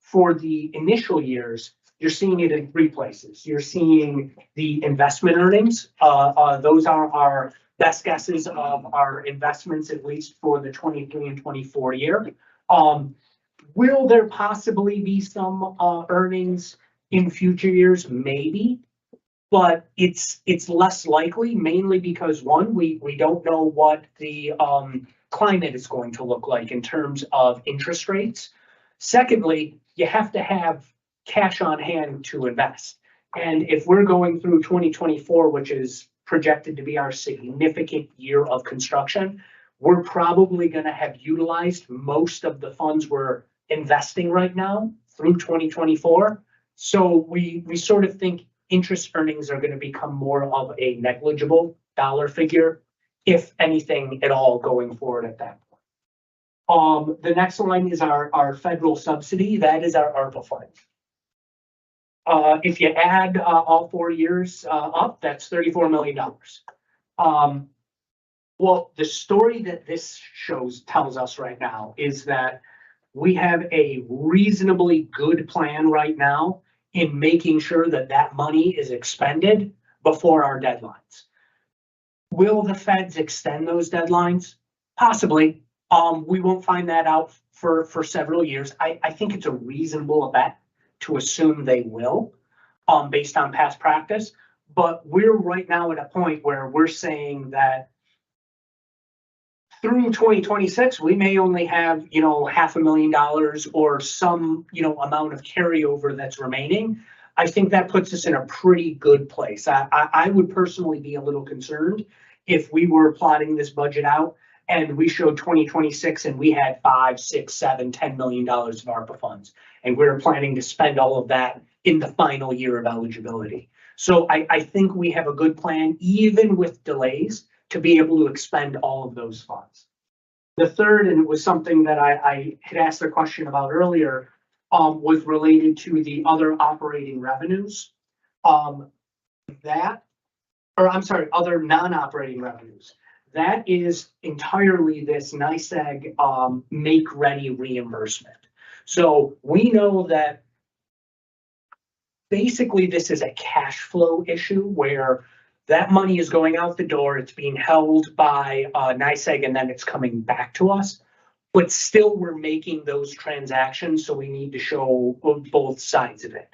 for the initial years, you're seeing it in three places. You're seeing the investment earnings. Those are our best guesses of our investments, at least for the 23 and 24 year. Will there possibly be some earnings in future years? Maybe, but it's less likely, mainly because one, we don't know what the climate is going to look like in terms of interest rates. Secondly, you have to have cash on hand to invest. And if we're going through 2024, which is projected to be our significant year of construction, we're probably gonna have utilized most of the funds we're investing right now through 2024. So we sort of think interest earnings are gonna become more of a negligible dollar figure, if anything at all, going forward at that point. The next line is our federal subsidy. That is our ARPA fund. If you add all 4 years up, that's $34 million. Well, the story that this tells us right now is that we have a reasonably good plan right now in making sure that that money is expended before our deadlines. Will the feds extend those deadlines? Possibly. We won't find that out for several years. I think it's a reasonable bet to assume they will, based on past practice. But we're right now at a point where we're saying that through 2026, we may only have, $500,000 or some, amount of carryover that's remaining. I think that puts us in a pretty good place. I would personally be a little concerned if we were plotting this budget out and we showed 2026 and we had $5, $6, $7, $10 million of ARPA funds, and we were planning to spend all of that in the final year of eligibility. So I think we have a good plan, even with delays, to be able to expend all of those funds. The third, and it was something that I had asked a question about earlier, was related to the other operating revenues. Other non-operating revenues. That is entirely this NYSEG make ready reimbursement. So we know that basically this is a cash flow issue where that money is going out the door, it's being held by NYSEG, and then it's coming back to us. But still, we're making those transactions, so we need to show both sides of it.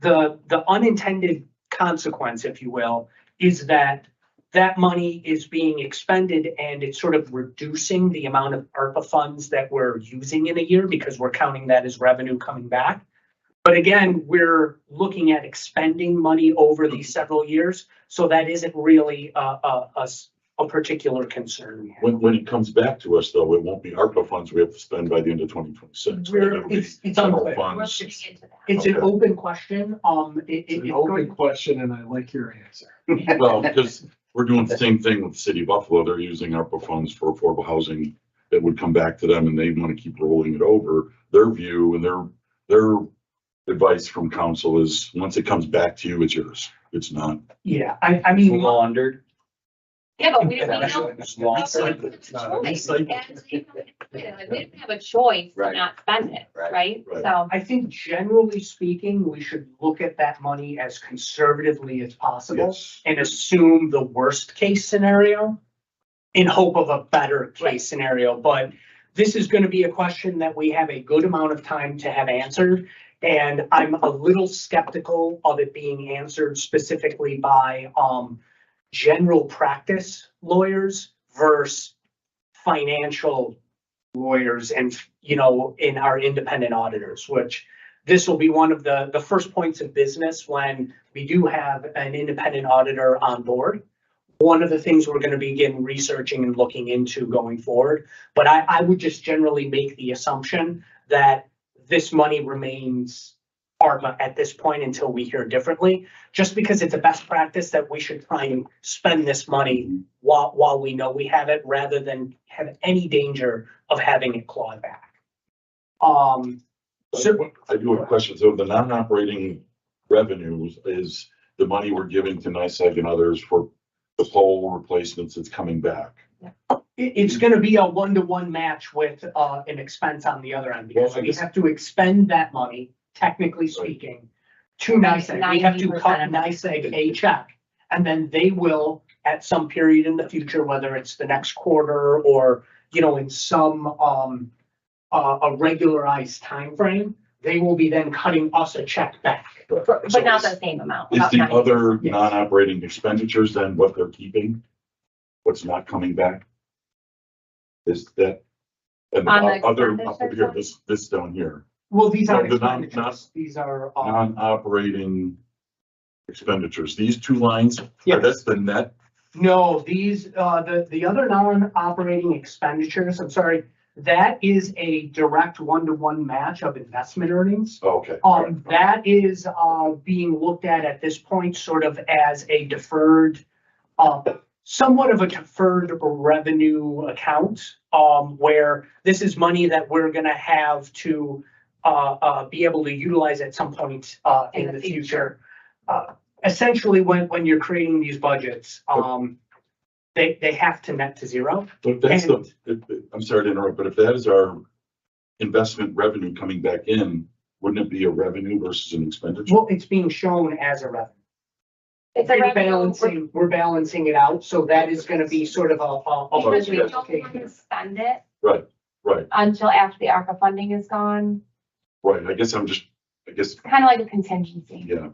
The unintended consequence, if you will, is that that money is being expended and it's sort of reducing the amount of ARPA funds that we're using in a year because we're counting that as revenue coming back. But again, we're looking at expending money over these several years, so that isn't really a particular concern we have. When it comes back to us, though, it won't be ARPA funds we have to spend by the end of 2026. It's unclear. Funds. It's an Okay. open question. It's an open question and I like your answer. Well, because we're doing the same thing with the city of Buffalo. They're using ARPA funds for affordable housing that would come back to them and they want to keep rolling it over. Their view and their advice from council is once it comes back to you, it's yours. It's not. Yeah, I mean, Laundered. Yeah, but we Yeah, don't. it's not- We didn't have a choice to Right. not spend it, Right. right? Right. So, I think generally speaking, we should look at that money as conservatively as possible Yes. and assume the worst case scenario in hope of a better case scenario. But this is going to be a question that we have a good amount of time to have answered. And I'm a little skeptical of it being answered specifically by general practice lawyers versus financial lawyers and, in our independent auditors, which this will be one of the first points of business when we do have an independent auditor on board. One of the things we're going to begin researching and looking into going forward. But I would just generally make the assumption that this money remains ARPA at this point until we hear differently, just because it's a best practice that we should try and spend this money while we know we have it, rather than have any danger of having it clawed back. So I do have a question. So the non-operating revenues is the money we're giving to NYSEG and others for the pole replacements that's coming back. it's going to be a one-to-one match with an expense on the other end, because Well, I we guess- have to expend that money, technically speaking, to NYSEG. We have to 90% cut of it. NYSEG a check, and then they will, at some period in the future, whether it's the next quarter or, in some a regularized timeframe, they will be then cutting us a check back. but not the same amount. Is about the 90. other Yes. non-operating expenditures then what they're keeping? What's not coming back? Is that? And On the other, expenditure up here, side? this down here, Well, these No, aren't the non- expenditures, these are, non-operating expenditures, these two lines, Yes. that's the net No, these, the other non-operating expenditures, I'm sorry, that is a direct one-to-one match of investment earnings. Okay. That is, being looked at this point sort of as a deferred, somewhat of a deferred revenue account, where this is money that we're gonna have to, be able to utilize at some point, in the future. Essentially, when you're creating these budgets, they have to net to zero. But that's I'm sorry to interrupt, but if that is our investment revenue coming back in, wouldn't it be a revenue versus an expenditure? Well, it's being shown as a revenue. It's a We're balancing it out, so that is gonna be sort of because we don't okay. want to spend it Right, until after the ARPA funding is gone, right. I guess, kind of like a contingency. yeah.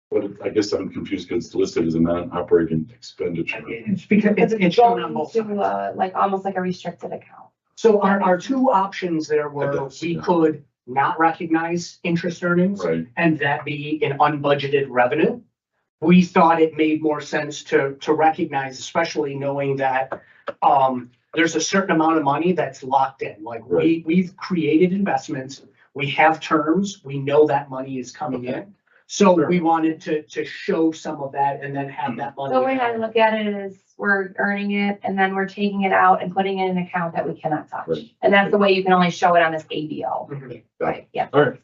But I guess I'm confused because it's listed as a non-operating expenditure. It's because Because it's it's shown on going both to, sides. like, almost like a restricted account. So our two options there were, does, we yeah. could not recognize interest earnings Right, and that be an unbudgeted revenue. We thought it made more sense to recognize, especially knowing that, there's a certain amount of money that's locked in. Like, we've created investments, we have terms, we know that money is coming in. So we wanted to show some of that and then have that money. The way I look at it is we're earning it and then we're taking it out and putting it in an account that we cannot touch. Right. And that's the way you can only show it on this ABO. Mhm. Right, yeah. all right.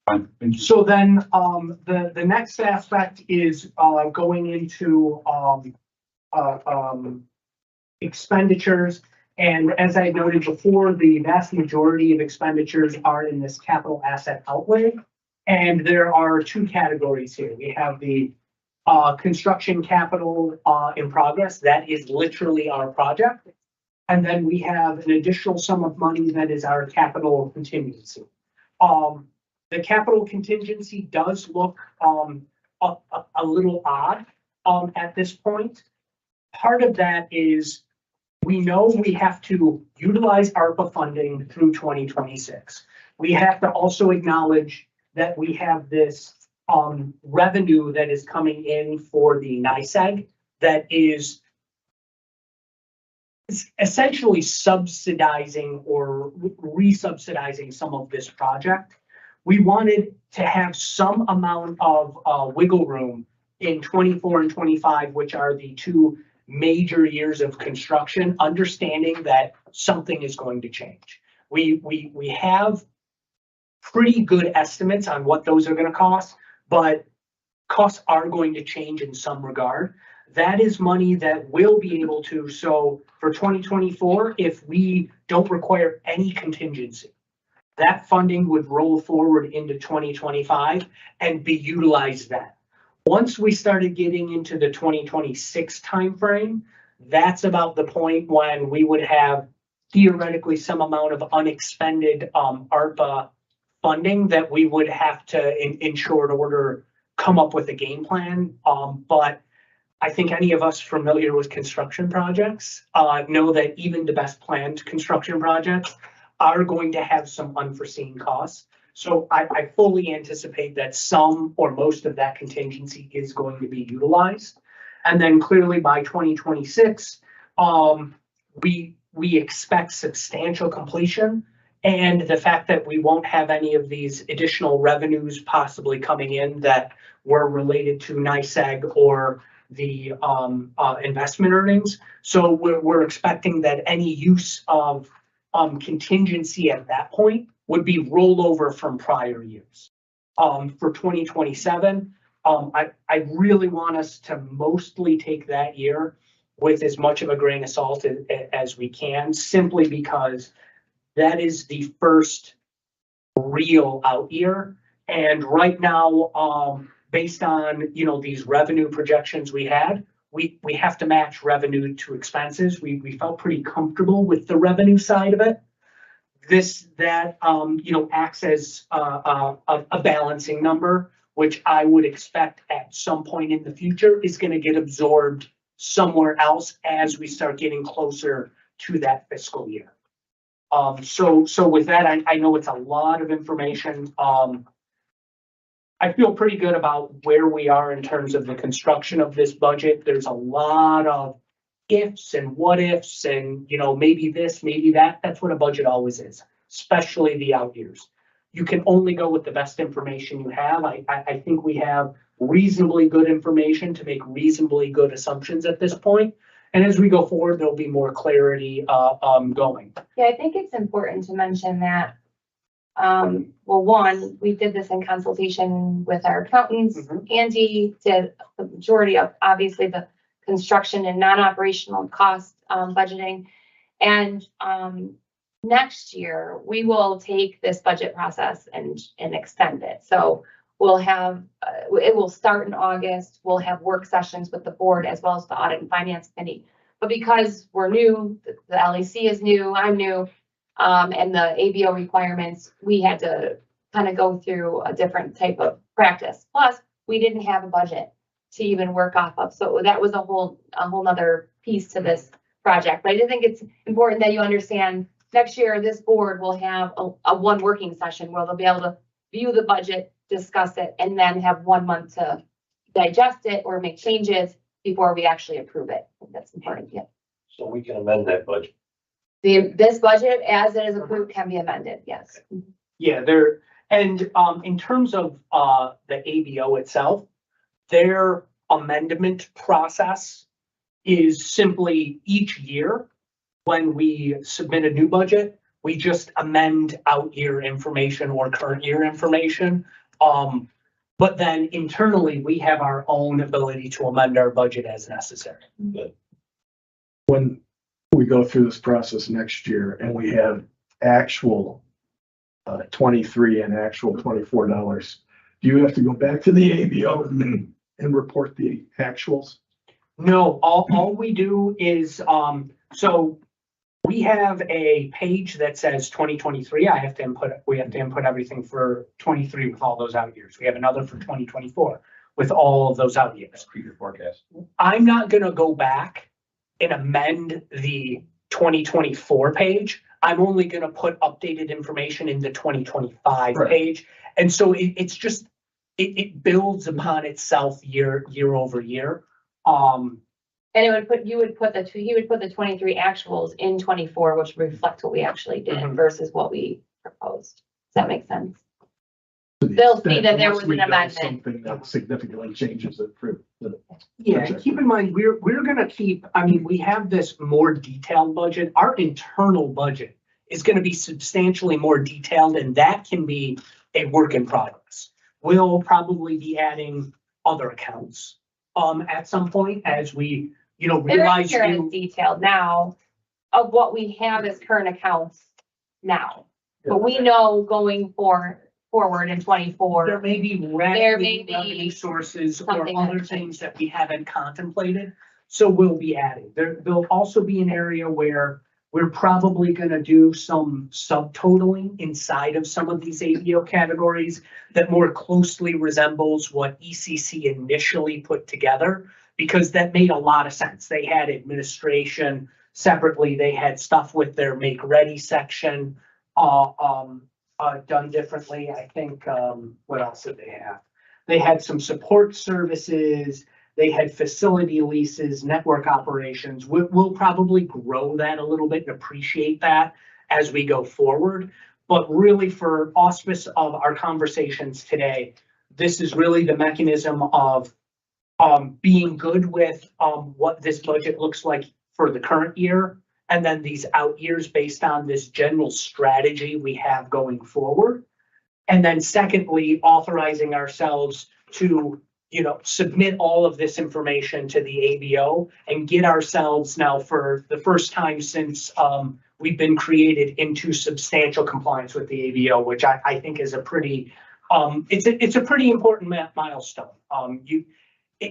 Fine, thank you. So then, the next aspect is, going into, expenditures. And as I noted before, the vast majority of expenditures are in this capital asset outlay. And there are two categories here. We have the, construction capital, in progress. That is literally our project. And then we have an additional sum of money that is our capital contingency. The capital contingency does look, a little odd, at this point. Part of that is we know we have to utilize ARPA funding through 2026. We have to also acknowledge that we have this, revenue that is coming in for the NICEAG that is essentially subsidizing or resubsidizing some of this project. We wanted to have some amount of wiggle room in 24 and 25, which are the two major years of construction, understanding that something is going to change. We have pretty good estimates on what those are going to cost, but costs are going to change in some regard. That is money that will be able to, so for 2024, if we don't require any contingency, that funding would roll forward into 2025 and be utilized then. Once we started getting into the 2026 timeframe, that's about the point when we would have theoretically some amount of unexpended ARPA funding that we would have to, in short order, come up with a game plan. But I think any of us familiar with construction projects know that even the best planned construction projects are going to have some unforeseen costs. So I fully anticipate that some or most of that contingency is going to be utilized. And then clearly by 2026, we expect substantial completion. And the fact that we won't have any of these additional revenues possibly coming in that were related to NICEAG or the investment earnings. So we're expecting that any use of contingency at that point would be rollover from prior years. For 2027, I really want us to mostly take that year with as much of a grain of salt as we can, simply because that is the first real out year. And right now, based on, these revenue projections we had, we have to match revenue to expenses. We felt pretty comfortable with the revenue side of it. That acts as a balancing number, which I would expect at some point in the future is going to get absorbed somewhere else as we start getting closer to that fiscal year. So with that, I know it's a lot of information. I I feel pretty good about where we are in terms of the construction of this budget. There's a lot of ifs and what ifs and, maybe this, maybe that. That's what a budget always is, especially the out years. You can only go with the best information you have. I think we have reasonably good information to make reasonably good assumptions at this point. And as we go forward, there'll be more clarity, going. Yeah, I think it's important to mention that, well, one, we did this in consultation with our accountants. Mhm. Angie did the majority of, obviously, the construction and non-operational cost, budgeting. And, next year, we will take this budget process and extend it. So we'll have, it will start in August. We'll have work sessions with the board as well as the audit and finance committee. But because we're new, the LEC is new, I'm new, and the ABO requirements, we had to kind of go through a different type of practice. Plus, we didn't have a budget to even work off of. So that was a whole nother piece to this project. But I do think it's important that you understand next year, this board will have a one working session where they'll be able to view the budget, discuss it, and then have 1 month to digest it or make changes before we actually approve it. I think that's important, yeah. So we can amend that budget. This budget, as it is approved, can be amended, yes. Yeah, and in terms of the ABO itself, their amendment process is simply each year when we submit a new budget, we just amend out year information or current year information. But then internally, we have our own ability to amend our budget as necessary. When we go through this process next year and we have actual 23 and actual $24, do you have to go back to the ABO and report the actuals? No, all we do is, so we have a page that says 2023. We have to input everything for 23 with all those out years. We have another for 2024 with all of those out years. Previous forecast. I'm not gonna go back and amend the 2024 page. I'm only gonna put updated information in the 2025 Right. page. And so it's just, it builds upon itself year over year. And it would put, he would put the 23 actuals in 24, which reflect what we actually did Mhm. versus what we proposed. Does that make sense? To the They'll see extent that there unless was an we know amendment. Something that significantly changes it for the. Yeah, Project. keep in mind, we're gonna keep, we have this more detailed budget. Our internal budget is gonna be substantially more detailed, and that can be a work in progress. We'll probably be adding other accounts, at some point as we, They're realize here new. and detailed now of what we have as current accounts now. But we know going forward in 24. There may be There may be revenue sources or something other that things that we haven't contemplated. So we'll be adding. There'll also be an area where we're probably gonna do some subtotaling inside of some of these ABO categories that more closely resembles what ECC initially put together, because that made a lot of sense. They had administration separately. They had stuff with their make ready section, done differently. I think, what else did they have? They had some support services. They had facility leases, network operations. We'll probably grow that a little bit and appreciate that as we go forward. But really, for auspice of our conversations today, this is really the mechanism of being good with what this budget looks like for the current year, and then these out years based on this general strategy we have going forward. And then secondly, authorizing ourselves to, submit all of this information to the ABO and get ourselves now, for the first time since we've been created, into substantial compliance with the ABO, which I think is a pretty, it's a pretty important milestone.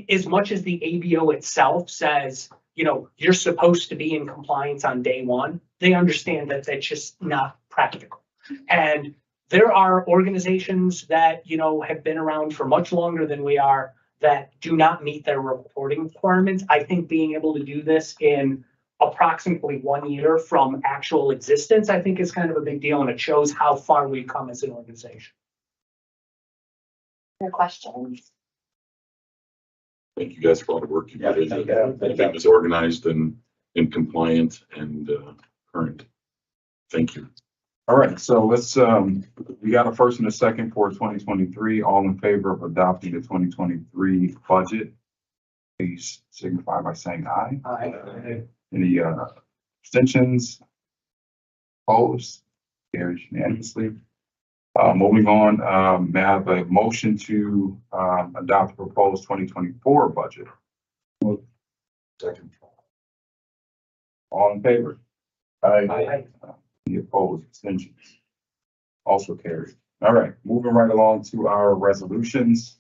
As much as the ABO itself says, you're supposed to be in compliance on day one, they understand that that's just not practical. And there are organizations that, have been around for much longer than we are that do not meet their reporting requirements. I think being able to do this in approximately 1 year from actual existence, I think is kind of a big deal, and it shows how far we've come as an organization. Your questions? Thank you guys for all the work you put into Yeah, it. thank you. Everything was organized and compliant and current. Thank you. All right, so let's, we got a first and a second for 2023. All in favor of adopting the 2023 budget? Please signify by saying aye. Any abstentions? Opposed? Carries unanimously. Moving on, may I have a motion to adopt the proposed 2024 budget? Second. All in favor? Aye. Any opposed? Abstentions? Also carried. All right, moving right along to our resolutions.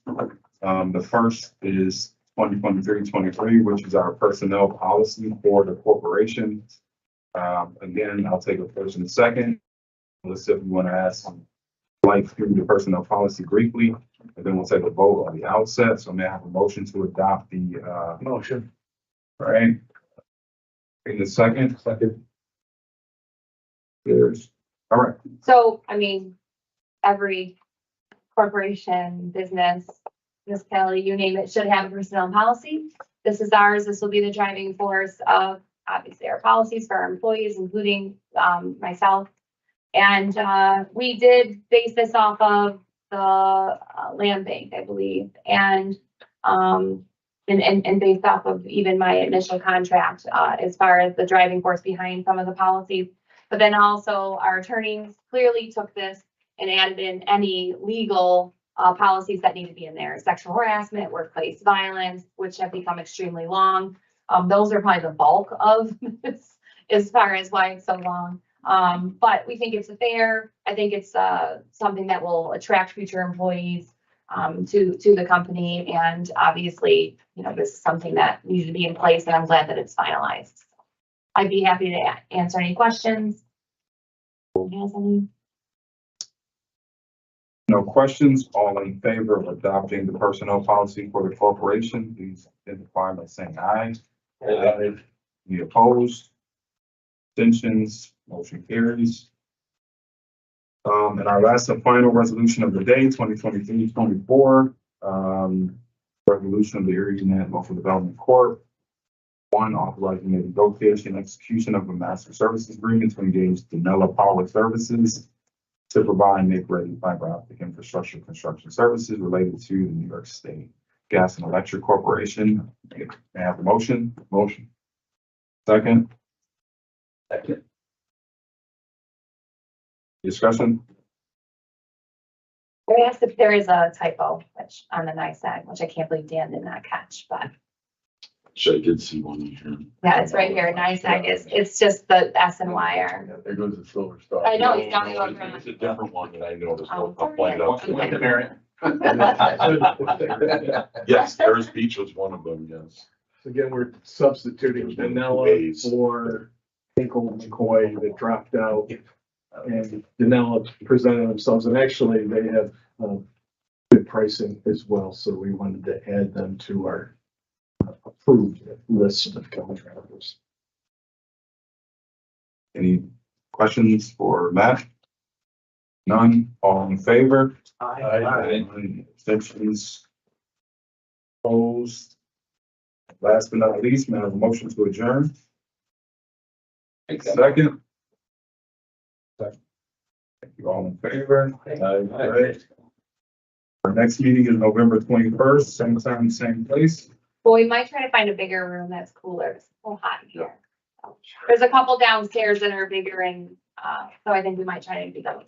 The first is 2023, which is our personnel policy for the corporation. Again, I'll take a first and a second. Let's see if we want to ask like through the personnel policy briefly, and then we'll take a vote on the outset. So may I have a motion to adopt the Motion. all right? In the second. There's, all right. So, I mean, every corporation, business, municipality, you name it, should have a personnel policy. This is ours. This will be the driving force of obviously our policies for our employees, including myself. And we did base this off of the land bank, I believe, and based off of even my initial contract as far as the driving force behind some of the policies. But then also our attorneys clearly took this and added in any legal policies that need to be in there, sexual harassment, workplace violence, which have become extremely long. Those are probably the bulk of this as far as why it's so long. But we think it's fair. I think it's something that will attract future employees to the company. And obviously, you know, this is something that needs to be in place, and I'm glad that it's finalized. I'd be happy to answer any questions. Has any? No questions. All in favor of adopting the personnel policy for the corporation, please identify by saying aye. Any opposed? Abstentions? Motion carries. And our last and final resolution of the day, 2023-24, resolution of the ErieNet Local Development Corp. One, authorizing the negotiation and execution of a master services agreement to engage Denella Power Services to provide make-ready fiber optic infrastructure construction services related to the New York State Gas and Electric Corporation. May I have a motion? Motion. Second. Second. Discussion? I asked if there is a typo, which on the nice side, which I can't believe Dan did not catch, but Actually, I did see one in here. yeah, it's right here. Nice side is, it's just the S and Y are. Yeah, there goes the silver star. I know, he's got me over. It's a different one that I noticed. Oh, I'll point it out. to okay. you. Yes, Harris Beach was one of them, yes. Again, we're substituting Denella Ways. for Hinkle McCoy that dropped out. And Denella presented themselves, and actually they have good pricing as well, so we wanted to add them to our approved list of contractors. Any questions for Matt? None. All in favor? Abstentions? Opposed? Last but not least, may I have a motion to adjourn? Second. Thank you. All in favor? Aye. Our next meeting is November 21st, same time, same place. Well, we might try to find a bigger room that's cooler. It's a little hot in here. So, there's a couple downstairs that are bigger and, so I think we might try to do those.